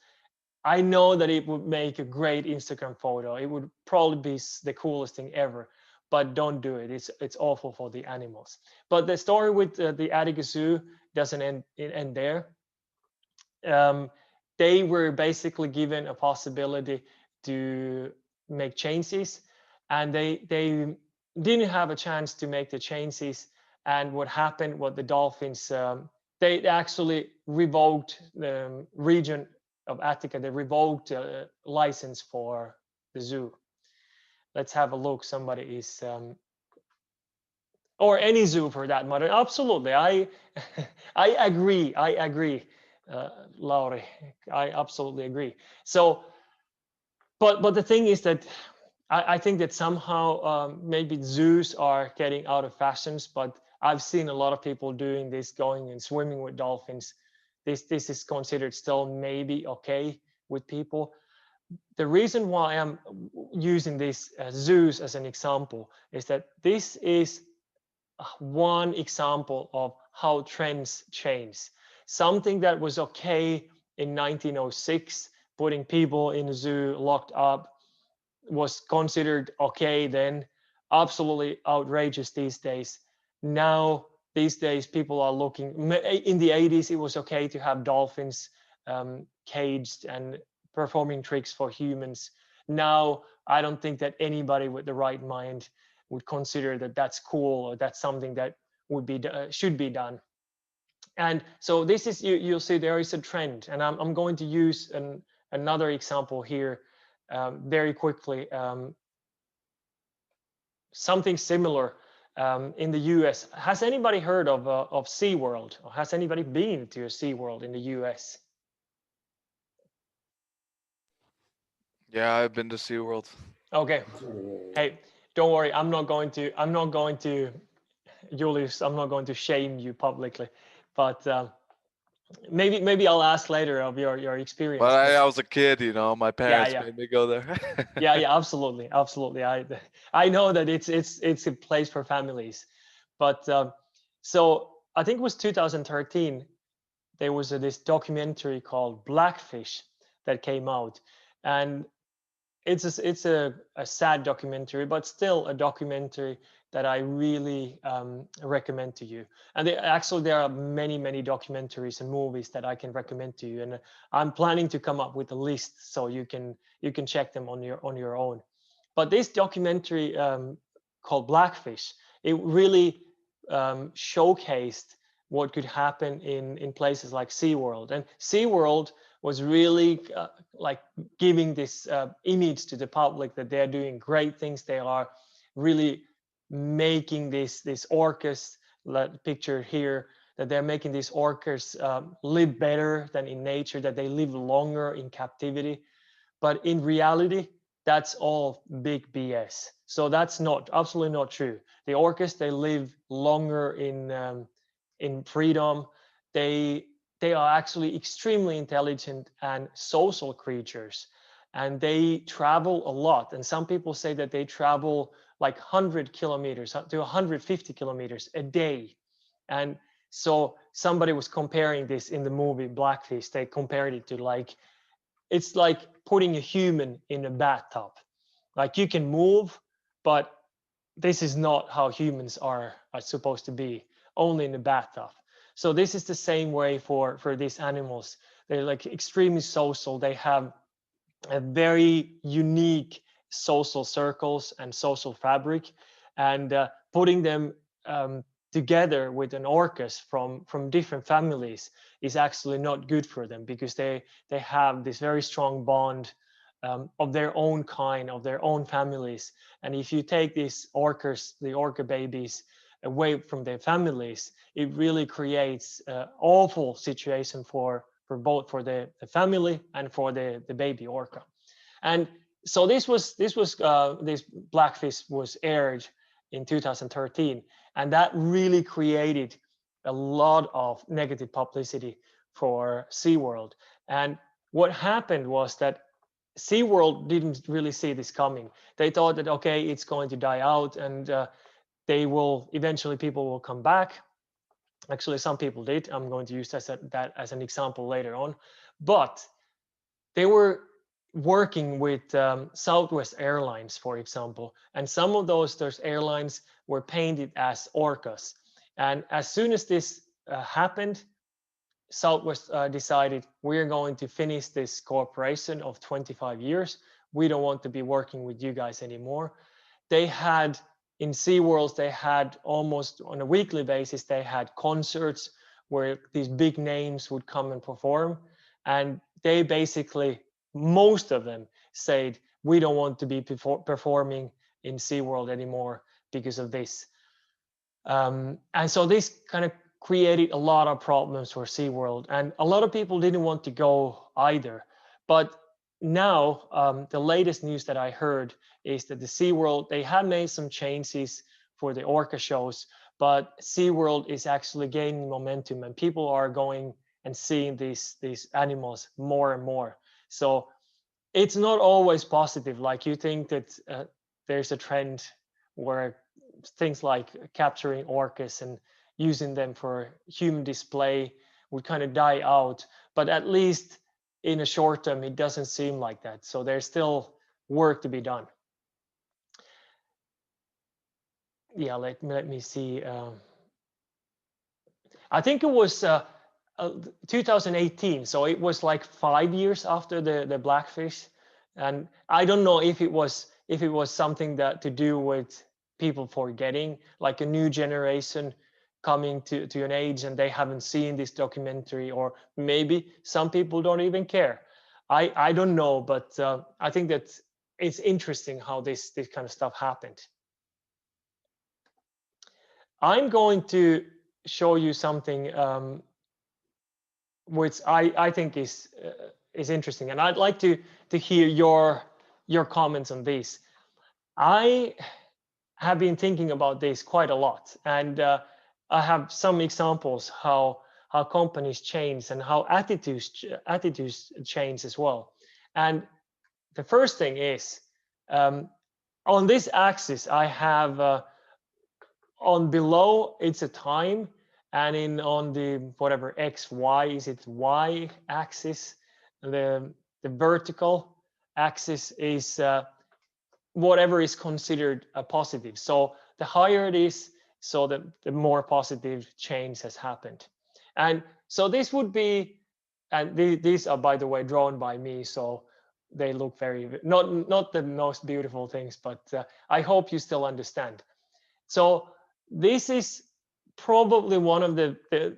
I know that it would make a great Instagram photo. It would probably be the coolest thing ever, but don't do it. It's awful for the animals. But the story with the Attica Zoo doesn't end there. They were basically given a possibility to make changes, and they didn't have a chance to make the changes. And what happened, what the dolphins, they actually revoked the region of Attica. They revoked license for the zoo. Let's have a look. Somebody is or any zoo for that matter. Absolutely, I I agree, Lauri. I absolutely agree. So, but the thing is that I think that somehow maybe zoos are getting out of fashions, but I've seen a lot of people doing this, going and swimming with dolphins. This is considered still maybe okay with people. The reason why I'm using these zoos as an example is that this is one example of how trends change. Something that was okay in 1906, putting people in a zoo locked up, was considered okay then, absolutely outrageous these days. Now, these days, people are looking, in the 80s, it was okay to have dolphins caged and performing tricks for humans. Now, I don't think that anybody with the right mind would consider that that's cool or that's something that would be should be done. And so this is, you'll see there is a trend, and I'm going to use another example here very quickly. Something similar in the US. Has anybody heard of SeaWorld? Or has anybody been to a SeaWorld in the US? Yeah, I've been to SeaWorld. Okay. Hey, don't worry. I'm not going to, Julius, I'm not going to shame you publicly, but maybe I'll ask later of your experience. But I was a kid, you know. My parents yeah. made me go there. yeah, absolutely. I know that it's a place for families, but so I think it was 2013. There was this documentary called Blackfish that came out, and it's a sad documentary, but still a documentary that I really recommend to you. And actually, there are many documentaries and movies that I can recommend to you, and I'm planning to come up with a list so you can check them on your own. But this documentary called Blackfish, it really showcased what could happen in places like SeaWorld. And SeaWorld was really like giving this image to the public that they're doing great things. They are really making this orcas, picture here, that they're making these orcas live better than in nature, that they live longer in captivity. But in reality, that's all big BS. So that's absolutely not true. The orcas, they live longer in in freedom. They are actually extremely intelligent and social creatures, and they travel a lot. And some people say that they travel like 100 kilometers to 150 kilometers a day. And so somebody was comparing this in the movie Blackfish. They compared it to like, it's like putting a human in a bathtub. Like you can move, but this is not how humans are supposed to be, only in the bathtub. So this is the same way for these animals. They're like extremely social. They have a very unique social circles and social fabric, and putting them together with an orcas from different families is actually not good for them, because they have this very strong bond of their own kind, of their own families. And if you take these orcas, the orca babies, away from their families, it really creates an awful situation for both for the family and for the baby orca. And so this Blackfish was aired in 2013, and that really created a lot of negative publicity for SeaWorld. And what happened was that SeaWorld didn't really see this coming. They thought that, okay, it's going to die out, and they will eventually, people will come back. Actually, some people did. I'm going to use that as an example later on. But they were working with Southwest Airlines, for example, and some of those airlines were painted as orcas. And as soon as this happened, Southwest decided, we're going to finish this cooperation of 25 years. We don't want to be working with you guys anymore. They had, in SeaWorld, they had almost on a weekly basis, they had concerts where these big names would come and perform. And they basically, most of them said, we don't want to be performing in SeaWorld anymore because of this. And so this kind of created a lot of problems for SeaWorld, and a lot of people didn't want to go either. But now the latest news that I heard is that the SeaWorld, they have made some changes for the orca shows, but SeaWorld is actually gaining momentum, and people are going and seeing these animals more and more. So it's not always positive. Like you think that there's a trend where things like capturing orcas and using them for human display would kind of die out, but at least in a short term it doesn't seem like that. So there's still work to be done. Yeah, let me see. I think it was 2018, so it was like 5 years after the Blackfish, and I don't know if it was something that to do with people forgetting, like a new generation coming to an age and they haven't seen this documentary, or maybe some people don't even care. I don't know, but I think that it's interesting how this kind of stuff happened. I'm going to show you something which I think is interesting, and I'd like to hear your comments on this. I have been thinking about this quite a lot, and I have some examples how companies change and how attitudes change as well. And the first thing is on this axis I have on below it's a time, and on the whatever XY is, it Y axis, the vertical axis is whatever is considered a positive. So the higher it is, so the more positive change has happened. And so this would be, and these are, by the way, drawn by me, so they look very, not the most beautiful things, but I hope you still understand. So this is probably one of the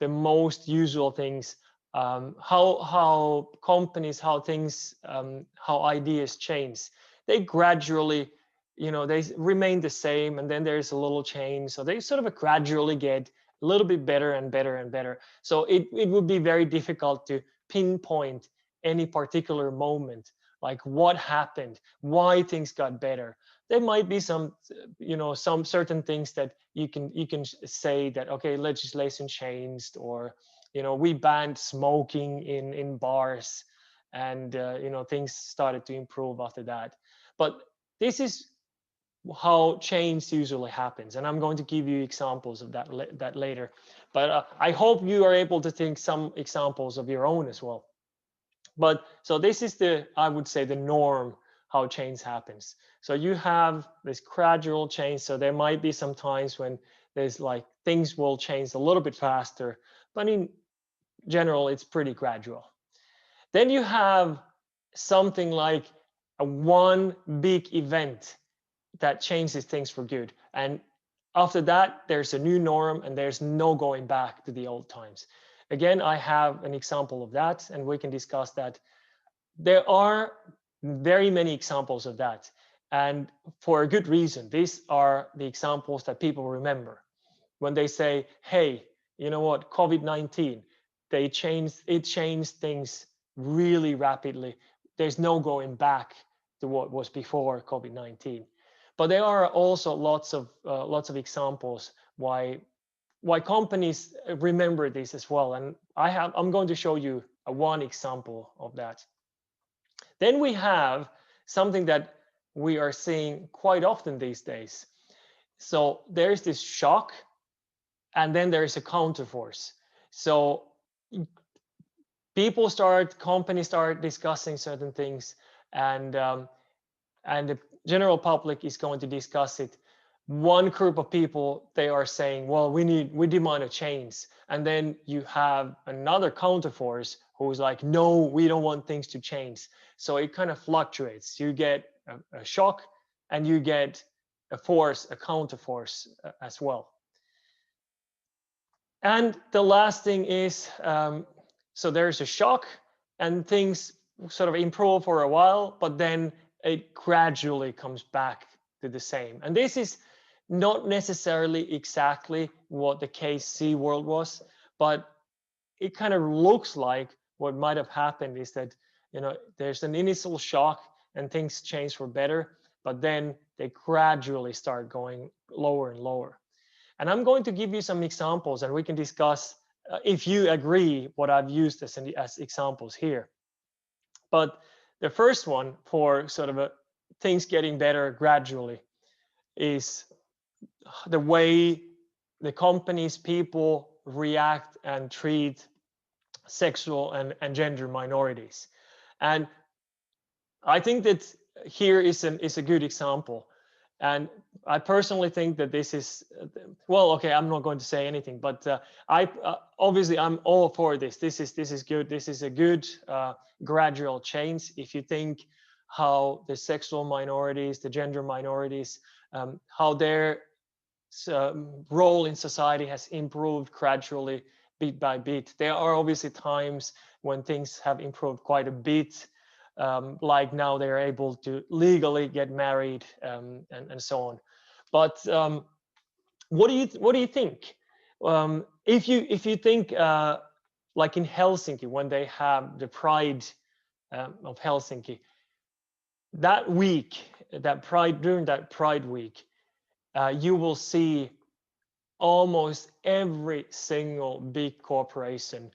most usual things, how companies, how things, how ideas change. They gradually, they remain the same, and then there's a little change. So they sort of gradually get a little bit better and better and better. So it would be very difficult to pinpoint any particular moment like what happened, why things got better. There might be some, some certain things that you can say that, okay, legislation changed, or we banned smoking in bars, and things started to improve after that. But this is how change usually happens, and I'm going to give you examples of that later. But I hope you are able to think some examples of your own as well. But so this is I would say, the norm, how change happens. So you have this gradual change. So there might be some times when there's like things will change a little bit faster, but in general, it's pretty gradual. Then you have something like a one big event that changes things for good. And after that, there's a new norm, and there's no going back to the old times. Again, I have an example of that, and we can discuss that. There are very many examples of that, and for a good reason. These are the examples that people remember when they say, hey, you know what, COVID-19, it changed things really rapidly. There's no going back to what was before COVID-19. But there are also lots of examples why companies remember this as well, and I'm going to show you one example of that. Then we have something that we are seeing quite often these days. So there's this shock, and then there's a counterforce. So companies start discussing certain things, and the general public is going to discuss it. One group of people, they are saying, well, we demand a change. And then you have another counterforce who's like, no, we don't want things to change. So it kind of fluctuates. You get a shock, and you get a counterforce as well. And the last thing is, so there's a shock, and things sort of improve for a while, but then it gradually comes back to the same. And this is not necessarily exactly what the case SeaWorld was, but it kind of looks like what might have happened is that, there's an initial shock and things change for better, but then they gradually start going lower and lower. And I'm going to give you some examples, and we can discuss if you agree what I've used as examples here. But the first one for sort of things getting better gradually is the way the companies, people react and treat sexual and gender minorities. And I think that here is a good example. And I personally think that this is, well, okay, I'm not going to say anything, but obviously I'm all for this. This is good. This is a good gradual change. If you think how the sexual minorities, the gender minorities, how their role in society has improved gradually, bit by bit. There are obviously times when things have improved quite a bit. Like now they're able to legally get married, and so on. But what do you think? If you think like in Helsinki, when they have the Pride of Helsinki, during that Pride week, you will see almost every single big corporation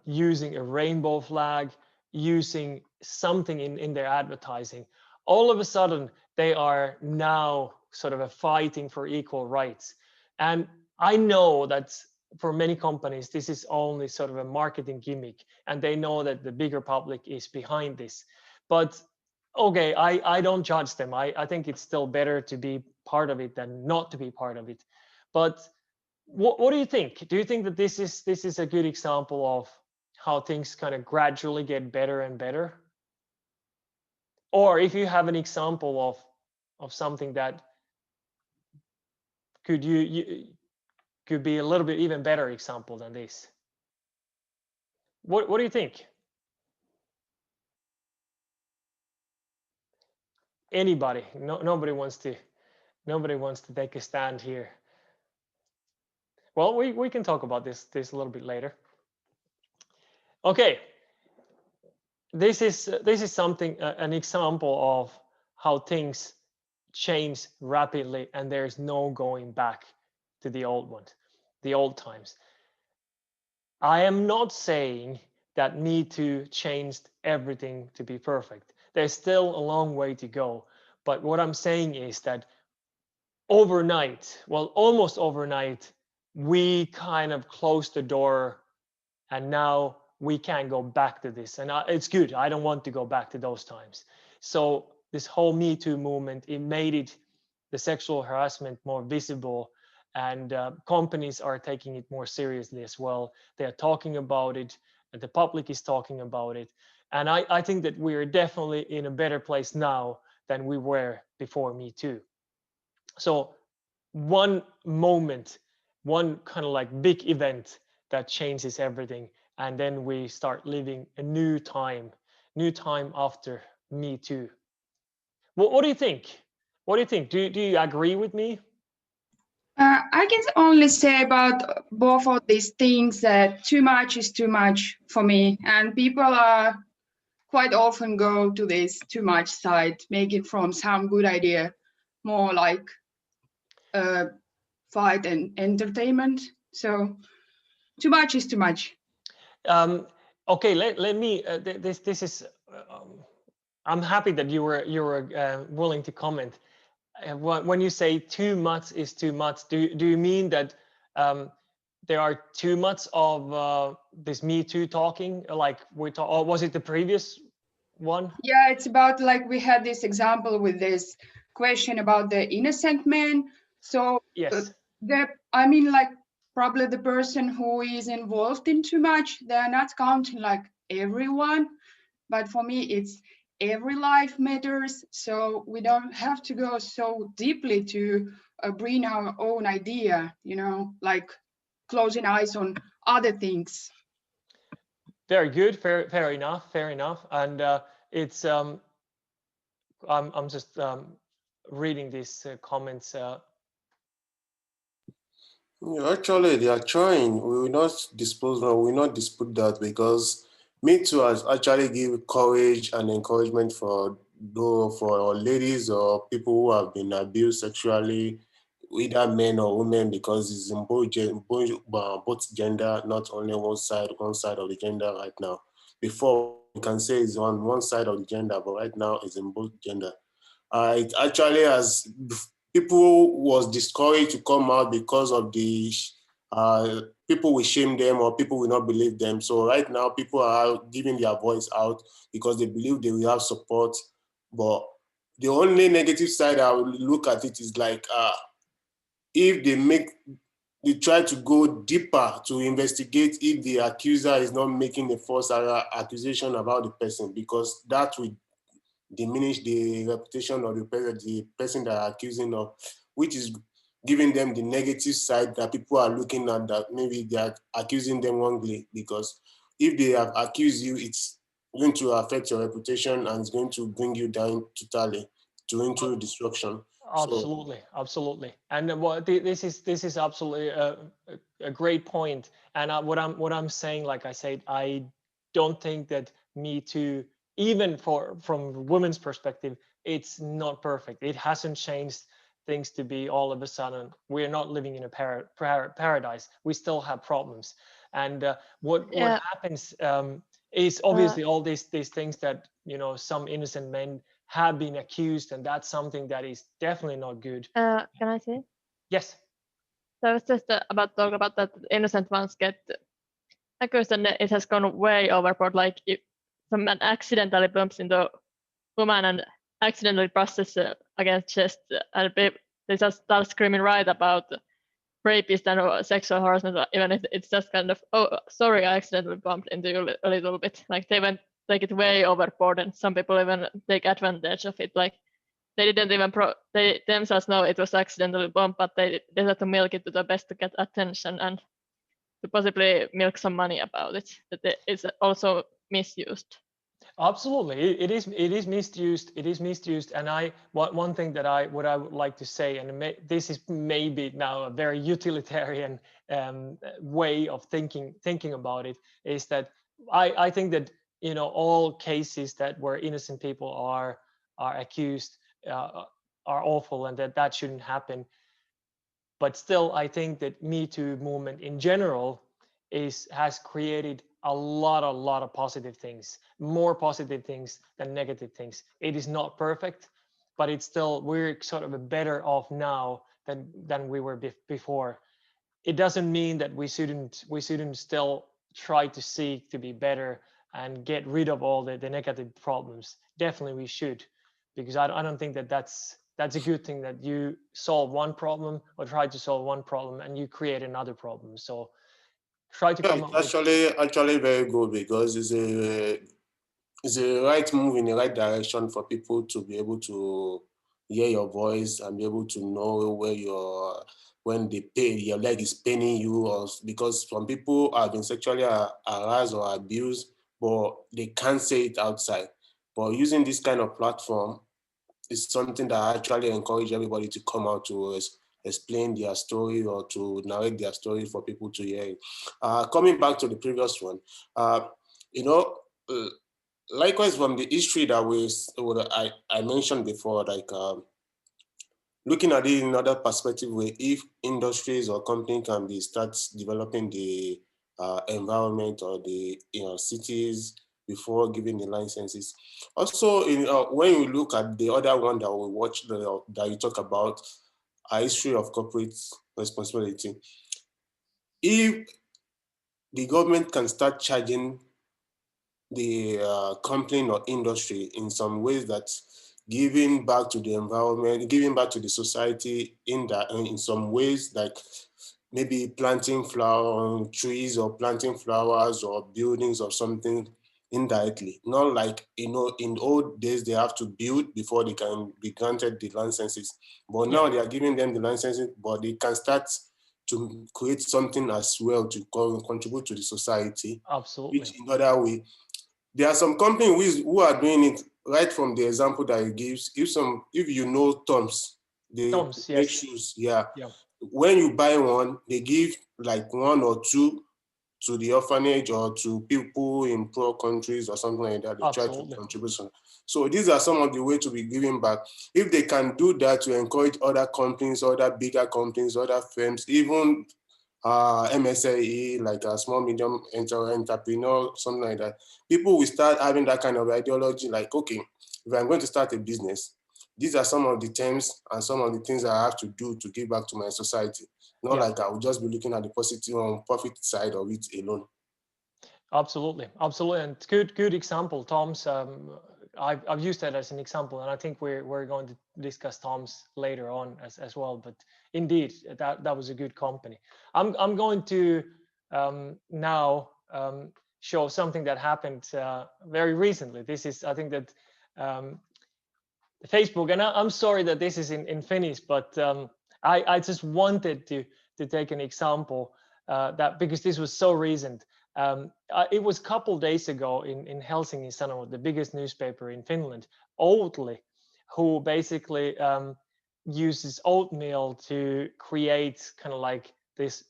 using a rainbow flag, using something in their advertising. All of a sudden, they are now sort of fighting for equal rights. And I know that for many companies, this is only sort of a marketing gimmick, and they know that the bigger public is behind this. But okay, I don't judge them. I think it's still better to be part of it than not to be part of it. But what do you think? Do you think that this is a good example of how things kind of gradually get better and better? Or if you have an example of something that could could be a little bit even better example than this. What do you think? Anybody? Nobody wants to take a stand here. Well, we can talk about this a little bit later. Okay. this is something, an example of how things change rapidly and there's no going back to the old ones, the old times. I am not saying that Me Too changed everything to be perfect. There's still a long way to go. But what I'm saying is that overnight, well, almost overnight, we kind of closed the door and now we can't go back to this. And it's good. I don't want to go back to those times. So this whole Me Too movement, it made it, the sexual harassment, more visible, and companies are taking it more seriously as well. They are talking about it, and the public is talking about it. And I think that we are definitely in a better place now than we were before Me Too. So one moment, one kind of like big event that changes everything, and then we start living a new time after Me Too. What do you think? What do you think? Do you agree with me? I can only say about both of these things that too much is too much for me, and people are quite often go to this too much side, make it from some good idea more like fight and entertainment. So too much is too much. Okay, let me. This is. I'm happy that you were willing to comment. When you say too much is too much, do you mean that there are too much of this Me Too talking, like or was it the previous one? Yeah, it's about like we had this example with this question about the innocent man. So Yes. I mean, like probably the person who is involved in too much, they're not counting like everyone, but for me, it's every life matters. So we don't have to go so deeply to bring our own idea, like closing eyes on other things. Very good. Fair enough. Fair enough. And it's I'm just reading these comments. Yeah, actually, they are trying. We will not dispose, no, we will not dispute that because Me Too has actually give courage and encouragement for ladies or people who have been abused sexually, either men or women, because it's in both gender, not only one side of the gender right now. Before we can say it's on one side of the gender, but right now it's in both gender. It actually has people was discouraged to come out because of the people will shame them or people will not believe them. So right now people are giving their voice out because they believe they will have support. But the only negative side I would look at it is like if they try to go deeper to investigate if the accuser is not making a false accusation about the person, because that will diminish the reputation of the person that are accusing of, which is giving them the negative side that people are looking at, that maybe they are accusing them wrongly, because if they have accused you, it's going to affect your reputation and it's going to bring you down totally into destruction. Absolutely, absolutely. And this is absolutely a great point. And what I'm saying, like I said, I don't think that Me Too, even from women's perspective, it's not perfect. It hasn't changed things to be all of a sudden we're not living in a paradise. We still have problems. And what happens is obviously all these things that some innocent men have been accused, and that's something that is definitely not good. Can I say? Yes. So I was just about to talk about that innocent ones get accused, and it has gone way overboard. Like if someone accidentally bumps into a woman and accidentally brushes against chest, and they just start screaming right about rapist and sexual harassment, even if it's just kind of, oh, sorry, I accidentally bumped into you a little bit. Like they went take it way overboard, and some people even take advantage of it. Like they didn't even they themselves know it was accidentally bumped, but they had to milk it to the best to get attention and to possibly milk some money about it. That it's also misused. Absolutely, it is misused. It is misused, and one thing that I would like to say, and this is maybe now a very utilitarian way of thinking about it, is that I think that all cases that where innocent people are accused are awful, and that shouldn't happen. But still, I think that Me Too movement in general has created a lot of positive things, more positive things than negative things. It is not perfect, but it's still, we're sort of better off now than we were before. It doesn't mean that we shouldn't still try to seek to be better and get rid of all the negative problems. Definitely we should, because I don't think that's a good thing that you solve one problem or try to solve one problem and you create another problem. So try to come up with. Actually very good, because it's a right move in the right direction for people to be able to hear your voice and be able to know when your leg is paining you, or because some people have been sexually harassed or abused, but they can't say it outside. But using this kind of platform is something that I actually encourage everybody to come out to explain their story or to narrate their story for people to hear it. Coming back to the previous one, likewise from the history that I mentioned before, like looking at it in another perspective, where if industries or company can start developing the environment or the cities before giving the licenses. Also, when you look at the other one that we watched, that you talk about, a history of corporate responsibility, if the government can start charging the company or industry in some ways, that giving back to the environment, giving back to the society in some ways, like maybe planting trees or planting flowers or buildings or something indirectly. Not like, in old days they have to build before they can be granted the licenses. But now they are giving them the licenses, but they can start to create something as well to contribute to the society. Absolutely. Which in other way, there are some companies who are doing it right from the example that he gives. If you know Toms, they make shoes. Yeah. When you buy one, they give like 1 or 2 to the orphanage or to people in poor countries or something like that. They try to contribute. So these are some of the ways to be giving back. If they can do that to encourage other companies, other bigger companies, other firms, even MSAE, like a small medium entrepreneur, something like that, people will start having that kind of ideology, like, okay, if I'm going to start a business, these are some of the terms and some of the things I have to do to give back to my society. Not like I will just be looking at the positive and profit side of it alone. Absolutely, and good example, Tom's. I've used that as an example, and I think we're going to discuss Tom's later on as well. But indeed, that was a good company. I'm going to now show something that happened very recently. This is, I think that Facebook, and I'm sorry that this is in Finnish, but I just wanted to take an example that because this was so recent. It was a couple days ago in Helsingin Sanomat, the biggest newspaper in Finland, Oatly, who basically uses oatmeal to create kind of like this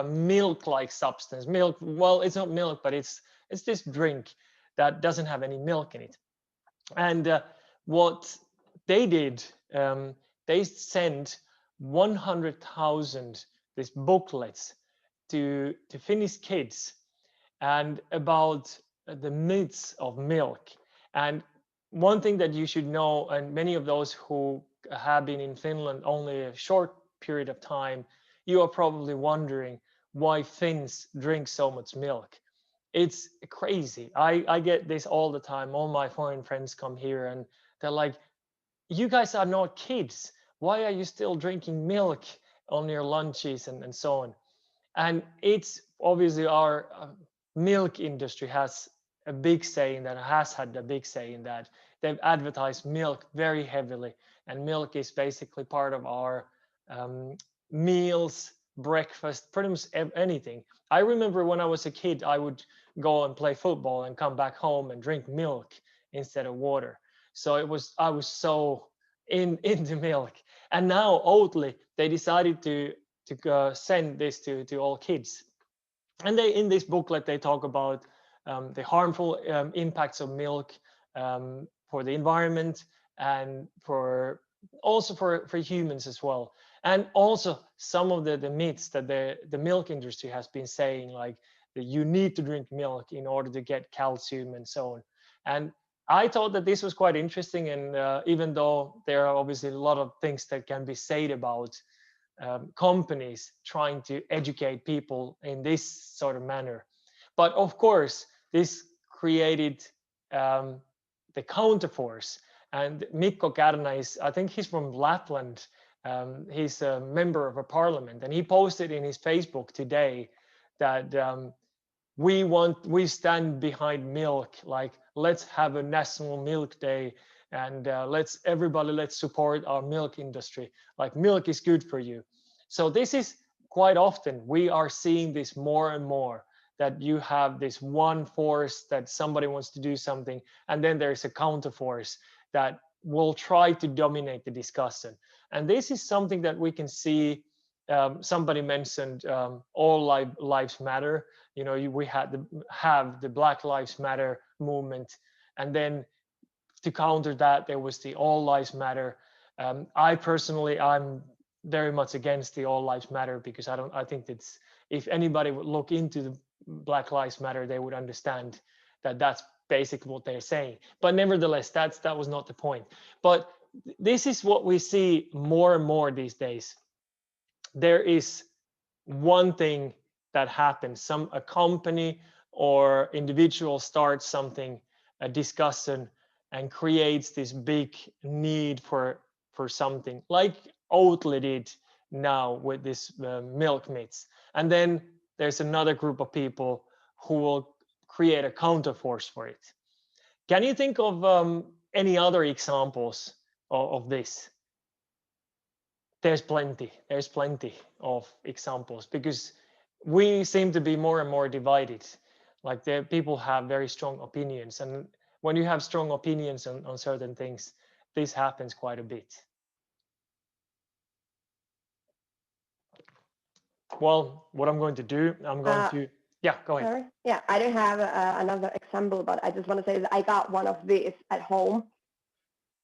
milk-like substance. Milk, well, it's not milk, but it's this drink that doesn't have any milk in it. And what they did, they sent 100,000 these booklets to Finnish kids and about the myths of milk. And one thing that you should know, and many of those who have been in Finland only a short period of time, you are probably wondering why Finns drink so much milk. It's crazy. I get this all the time. All my foreign friends come here and they're like, you guys are not kids. Why are you still drinking milk on your lunches and so on? And it's obviously our milk industry has a big say in that, has had a big say in that. They've advertised milk very heavily, and milk is basically part of our meals, breakfast, pretty much anything. I remember when I was a kid, I would go and play football and come back home and drink milk instead of water. So I was so into milk. And now Oatly, they decided to send this to all kids. And in this booklet, they talk about the harmful impacts of milk for the environment and also for humans as well. And also some of the myths that the milk industry has been saying, like that you need to drink milk in order to get calcium and so on. And I thought that this was quite interesting, and even though there are obviously a lot of things that can be said about companies trying to educate people in this sort of manner, but of course this created the counterforce. And Mikko Kärnä is, I think he's from Lapland. He's a member of a parliament, and he posted in his Facebook today that we stand behind milk, like let's have a national milk day, and let's support our milk industry, like milk is good for you. So this is quite often we are seeing this more and more, that you have this one force that somebody wants to do something, and then there's a counter force that will try to dominate the discussion. And this is something that we can see. Somebody mentioned all lives matter. You know, we have the Black Lives Matter movement, and then to counter that, there was the All Lives Matter. I personally, I'm very much against the All Lives Matter, because I think that's, if anybody would look into the Black Lives Matter, they would understand that that's basically what they're saying. But nevertheless, that was not the point. But this is what we see more and more these days. There is one thing that happens, a company or individual starts something, a discussion, and creates this big need for something, like Oatly did now with this milk myths. And then there's another group of people who will create a counterforce for it. Can you think of any other examples of this? There's plenty of examples, because we seem to be more and more divided. Like people have very strong opinions, and when you have strong opinions on certain things, this happens quite a bit. Well, what I'm going to do, I'm going to, yeah, go ahead. Sorry. Yeah, I don't have another example, but I just want to say that I got one of these at home.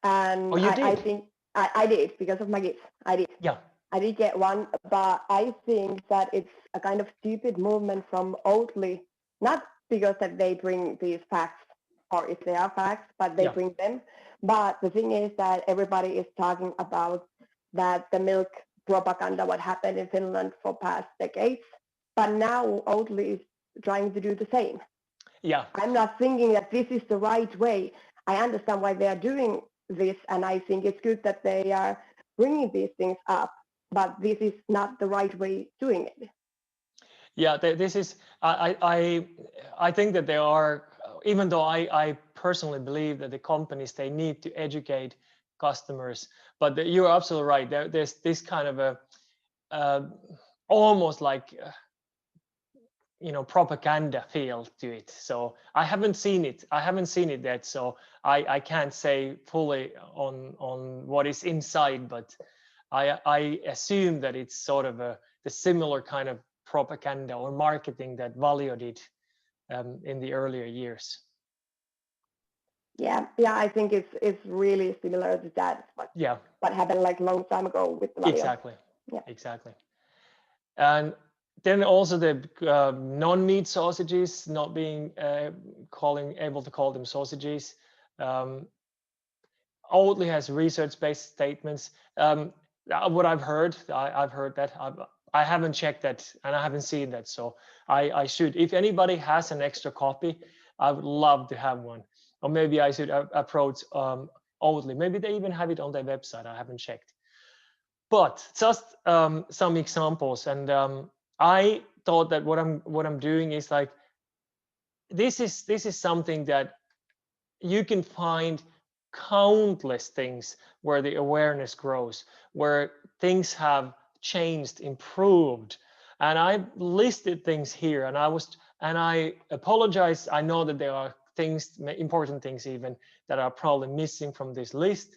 And oh, you did? I think I did, because of my kids. I did. Yeah. I did get one, but I think that it's a kind of stupid movement from Oatly, not because that they bring these facts, or if they are facts, but they bring them. But the thing is that everybody is talking about that the milk propaganda, what happened in Finland for past decades. But now Oatly is trying to do the same. Yeah. I'm not thinking that this is the right way. I understand why they are doing this, and I think it's good that they are bringing these things up, but this is not the right way doing it. Yeah, this is, I think that there are, even though I personally believe that the companies, they need to educate customers, but you're absolutely right. There's this kind of a almost like propaganda feel to it. So I haven't seen it yet, so I can't say fully on what is inside, but I assume that it's sort of the similar kind of propaganda or marketing that Valio did in the earlier years. Yeah, I think it's really similar to that. What happened like a long time ago with Valio. Exactly. Yeah. Exactly. And then also the non-meat sausages not being able to call them sausages. Oatly has research-based statements. What I've heard that. I haven't checked that, and I haven't seen that, so I should. If anybody has an extra copy, I would love to have one. Or maybe I should approach Oatly. Maybe they even have it on their website. I haven't checked. But just some examples, and I thought that what I'm doing is like, this is something that you can find countless things where the awareness grows, where things have changed, improved, and I listed things here, and I apologize. I know that there are things, important things even, that are probably missing from this list,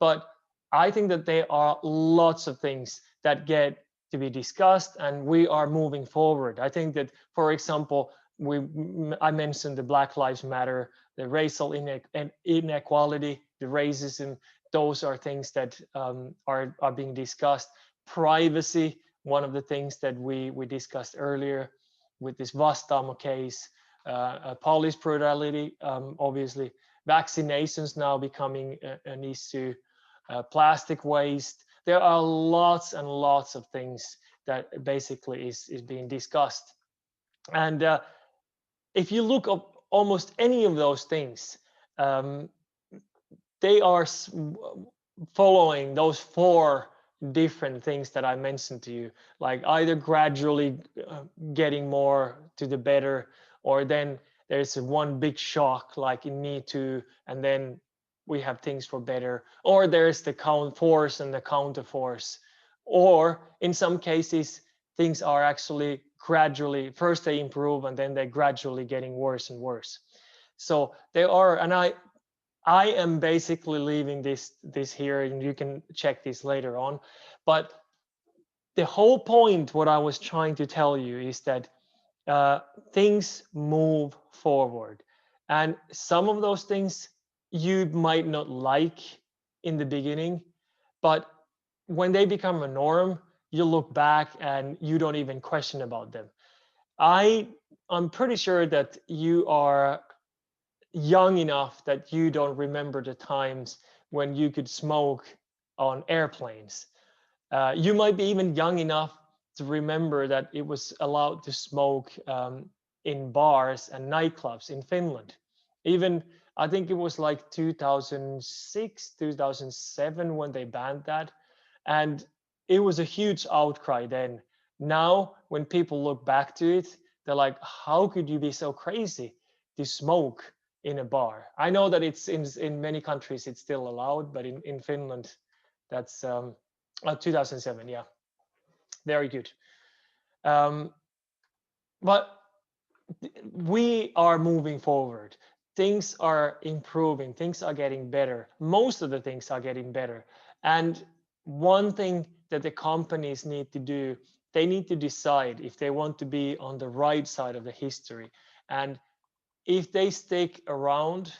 but I think that there are lots of things that get to be discussed, and we are moving forward. I think that, for example, I mentioned the Black Lives Matter, the racial inequality, the racism. Those are things that are being discussed. Privacy, one of the things that we discussed earlier with this Vastaamo case. Police brutality, obviously. Vaccinations now becoming an issue. Plastic waste. There are lots and lots of things that basically is being discussed. And if you look up almost any of those things, they are following those 4 different things that I mentioned to you, like either gradually getting more to the better, or then there's one big shock like in Me Too, and then we have things for better, or there's the force and the counter force, or in some cases things are actually gradually, first they improve and then they're gradually getting worse and worse. So they are, and I am basically leaving this here, and you can check this later on. But the whole point, what I was trying to tell you, is that things move forward, and some of those things you might not like in the beginning, but when they become a norm, you look back and you don't even question about them. I'm pretty sure that you are young enough that you don't remember the times when you could smoke on airplanes. You might be even young enough to remember that it was allowed to smoke in bars and nightclubs in Finland. Even I think it was like 2006, 2007 when they banned that. And it was a huge outcry then. Now, when people look back to it, they're like, how could you be so crazy to smoke in a bar? I know that it's in many countries it's still allowed, but in Finland, that's 2007, yeah. Very good. But we are moving forward. Things are improving. Things are getting better. Most of the things are getting better. And one thing that the companies need to do, they need to decide if they want to be on the right side of the history. And if they stick around,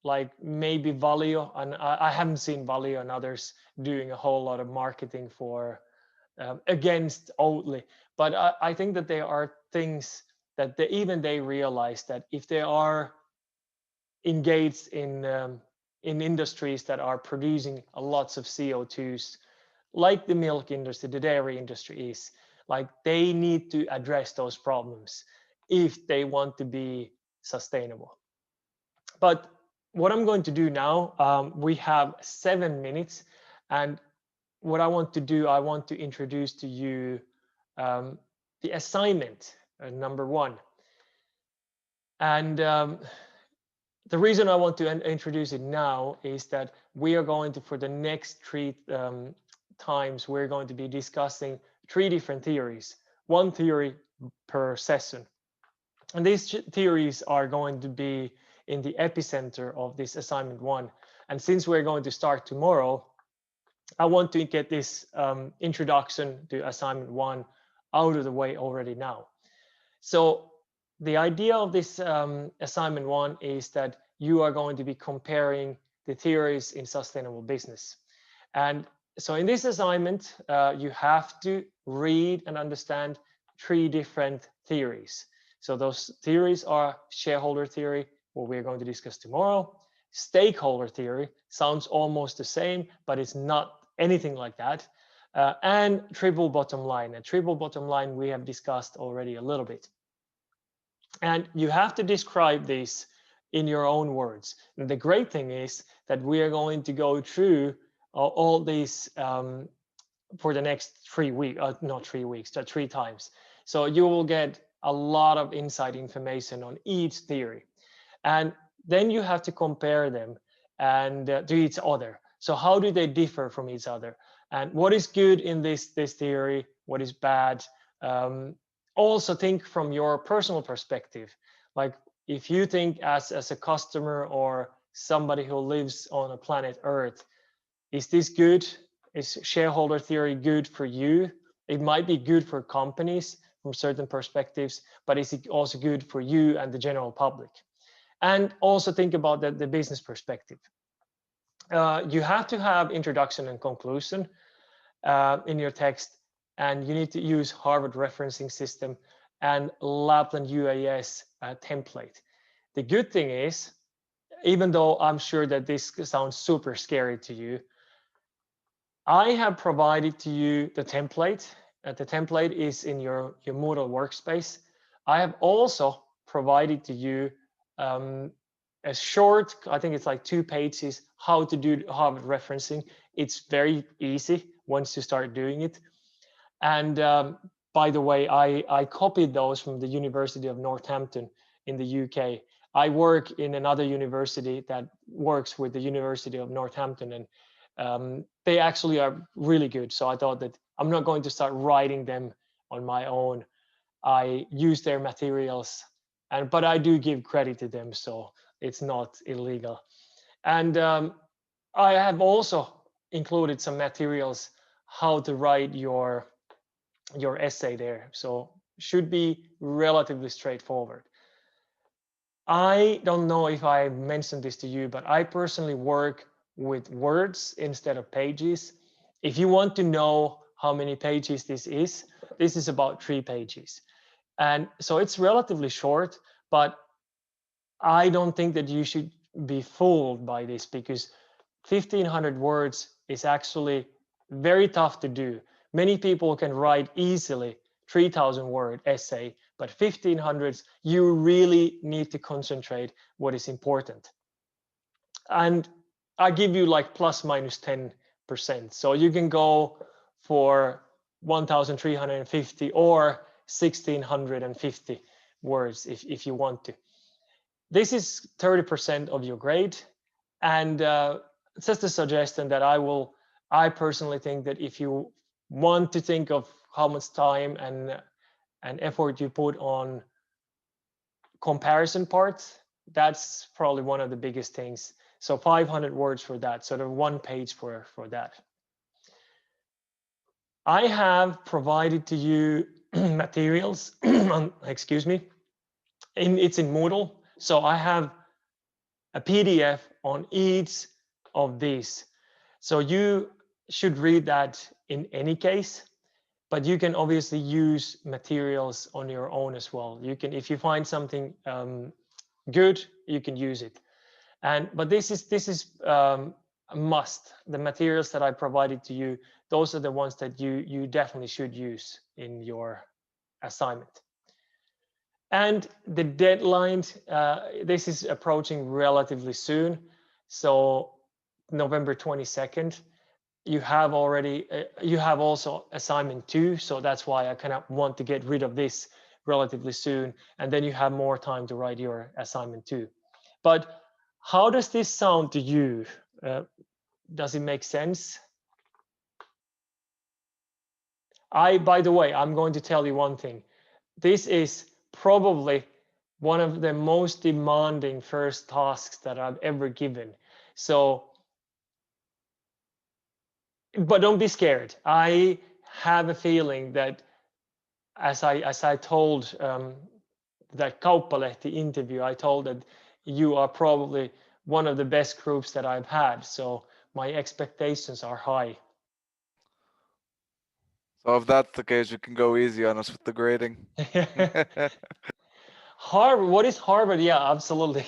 like maybe Valio, and I haven't seen Valio and others doing a whole lot of marketing for against Oatly, but I think that there are things that even they realize that if they are engaged in industries that are producing lots of CO2s, like the milk industry, the dairy industry is, like they need to address those problems if they want to be sustainable. But what I'm going to do now, we have 7 minutes, and what I want to do, I want to introduce to you the assignment number 1. And the reason I want to introduce it now is that we are going to, for the next 3 times, we're going to be discussing 3 different theories, 1 theory per session. And these theories are going to be in the epicenter of this assignment 1. And since we're going to start tomorrow, I want to get this introduction to assignment 1 out of the way already now. So the idea of this assignment 1 is that you are going to be comparing the theories in sustainable business. And so in this assignment, you have to read and understand 3 different theories. So those theories are shareholder theory, what we're going to discuss tomorrow. Stakeholder theory sounds almost the same, but it's not anything like that. And triple bottom line. And triple bottom line we have discussed already a little bit. And you have to describe this in your own words. And the great thing is that we are going to go through all these for the next 3 weeks, not 3 weeks, 3 times. So you will get a lot of inside information on each theory. And then you have to compare them and to each other. So how do they differ from each other? And what is good in this theory? What is bad? Also think from your personal perspective. Like if you think as a customer or somebody who lives on a planet Earth, is this good? Is shareholder theory good for you? It might be good for companies. from certain perspectives, but is it also good for you and the general public? And also think about the business perspective. You have to have introduction and conclusion in your text, and you need to use Harvard referencing system and Lapland UAS template. The good thing is, even though I'm sure that this sounds super scary to you, I have provided to you the template. The template is in your Moodle workspace. I have also provided to you a short, I think it's like 2 pages, how to do Harvard referencing. It's very easy once you start doing it. And by the way, I copied those from the University of Northampton in the UK. I work in another university that works with the University of Northampton, and they actually are really good. So I thought that I'm not going to start writing them on my own. I use their materials, but I do give credit to them, so it's not illegal. And I have also included some materials how to write your essay there, so should be relatively straightforward. I don't know if I mentioned this to you, but I personally work with words instead of pages. If you want to know how many pages this is about 3 pages. And so it's relatively short, but I don't think that you should be fooled by this, because 1,500 words is actually very tough to do. Many people can write easily 3,000 word essay, but 1,500, you really need to concentrate what is important. And I give you like plus minus 10%. So you can go for 1,350 or 1,650 words if you want to. This is 30% of your grade. And it's just a suggestion that I personally think that if you want to think of how much time and effort you put on comparison parts, that's probably one of the biggest things. So 500 words for that, sort of 1 page for that. I have provided to you materials, excuse me, it's in Moodle. So I have a PDF on each of these. So you should read that in any case, but you can obviously use materials on your own as well. You can, if you find something good, you can use it. But this is a must. The materials that I provided to you, those are the ones that you definitely should use in your assignment. And the deadline, this is approaching relatively soon. So November 22nd, you have also assignment 2. So that's why I kind of want to get rid of this relatively soon. And then you have more time to write your assignment 2. But how does this sound to you? Does it make sense? By the way, I'm going to tell you one thing. This is probably one of the most demanding first tasks that I've ever given. So, but don't be scared. I have a feeling that as I told that Kauppalehti interview, I told that you are probably one of the best groups that I've had. So my expectations are high. So if that's the case, you can go easy on us with the grading. Harvard, what is Harvard? Yeah, absolutely.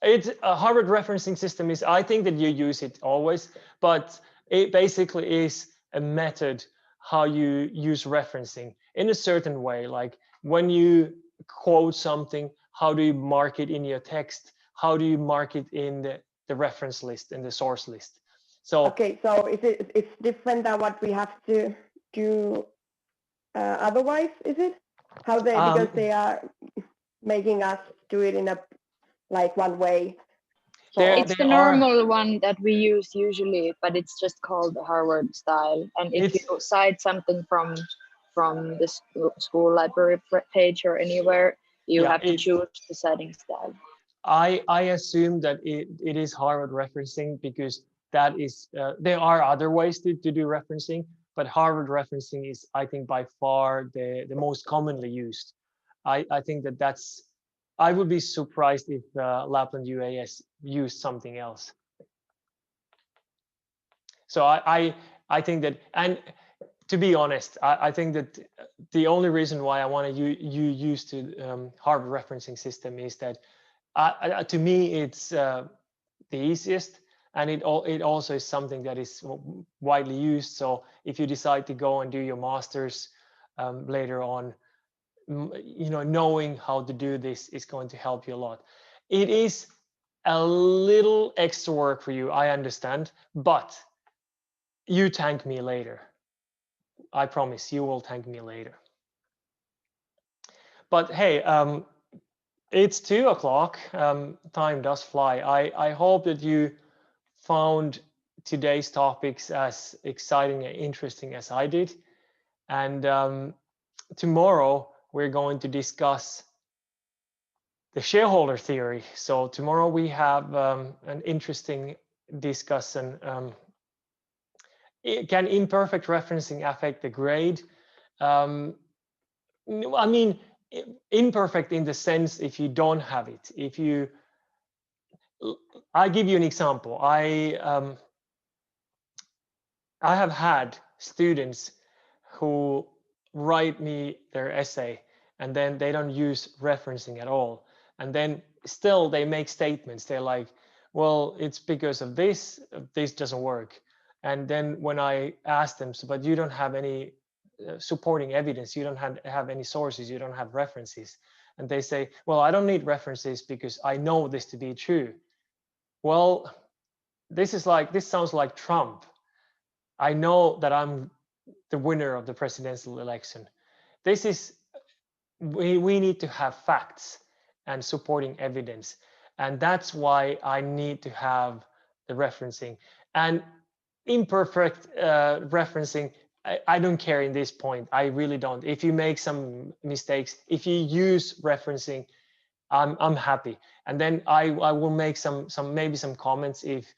It's a Harvard referencing system is, I think that you use it always, but it basically is a method how you use referencing in a certain way. Like when you quote something, how do you mark it in your text? How do you mark it in the reference list, in the source list? So okay, so it's different than what we have to do otherwise, is it? Because they are making us do it in a like one way. It's the normal one that we use usually, but it's just called the Harvard style. And if you cite something from the school library page or anywhere, you have to choose the citing style. I assume that it is Harvard referencing because that is there are other ways to do referencing, but Harvard referencing is, I think, by far the most commonly used. I think that's, I would be surprised if Lapland UAS used something else. So I think that, and to be honest, I think that the only reason why I want to use the Harvard referencing system is that to me it's the easiest, and it also is something that is widely used. So if you decide to go and do your master's later on, you know, knowing how to do this is going to help you a lot. It is a little extra work for you, I understand, but you thank me later. I promise you will thank me later. But hey, it's 2 o'clock. Time does fly. I hope that you found today's topics as exciting and interesting as I did. And tomorrow we're going to discuss the shareholder theory. So tomorrow we have an interesting discussion. Can imperfect referencing affect the grade? I mean, imperfect in the sense if you don't have it. If you, I'll give you an example. I have had students who write me their essay and then they don't use referencing at all. And then still they make statements. They're like, well, it's because of this doesn't work. And then when I ask them, so, but you don't have any supporting evidence, you don't have any sources, you don't have references. And they say, well, I don't need references because I know this to be true. Well, this sounds like Trump. I know that I'm the winner of the presidential election. This is, we need to have facts and supporting evidence. And that's why I need to have the referencing. And imperfect referencing, I don't care in this point. I really don't. If you make some mistakes, if you use referencing, I'm happy. And then I will make maybe some comments if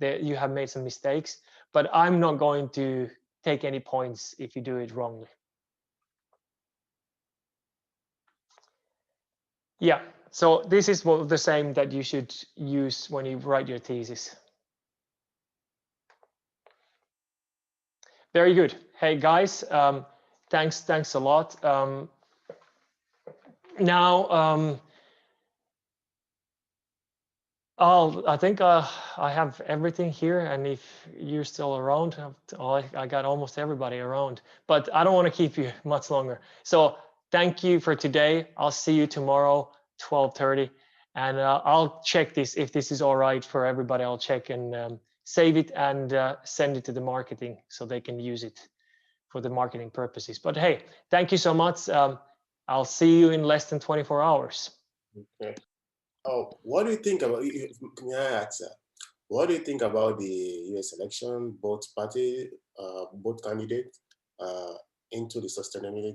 you have made some mistakes, but I'm not going to take any points if you do it wrongly. Yeah, so this is the same that you should use when you write your thesis. Very good. Hey guys, thanks a lot. Now, I think I have everything here, and if you're still around, I got almost everybody around, but I don't want to keep you much longer. So thank you for today. I'll see you tomorrow, 12:30, and I'll check this. If this is all right for everybody, I'll check and save it and send it to the marketing so they can use it for the marketing purposes. But hey, thank you so much. I'll see you in less than 24 hours. Okay. Oh, what do you think about? Can I ask? What do you think about the US election? Both candidates into the sustainability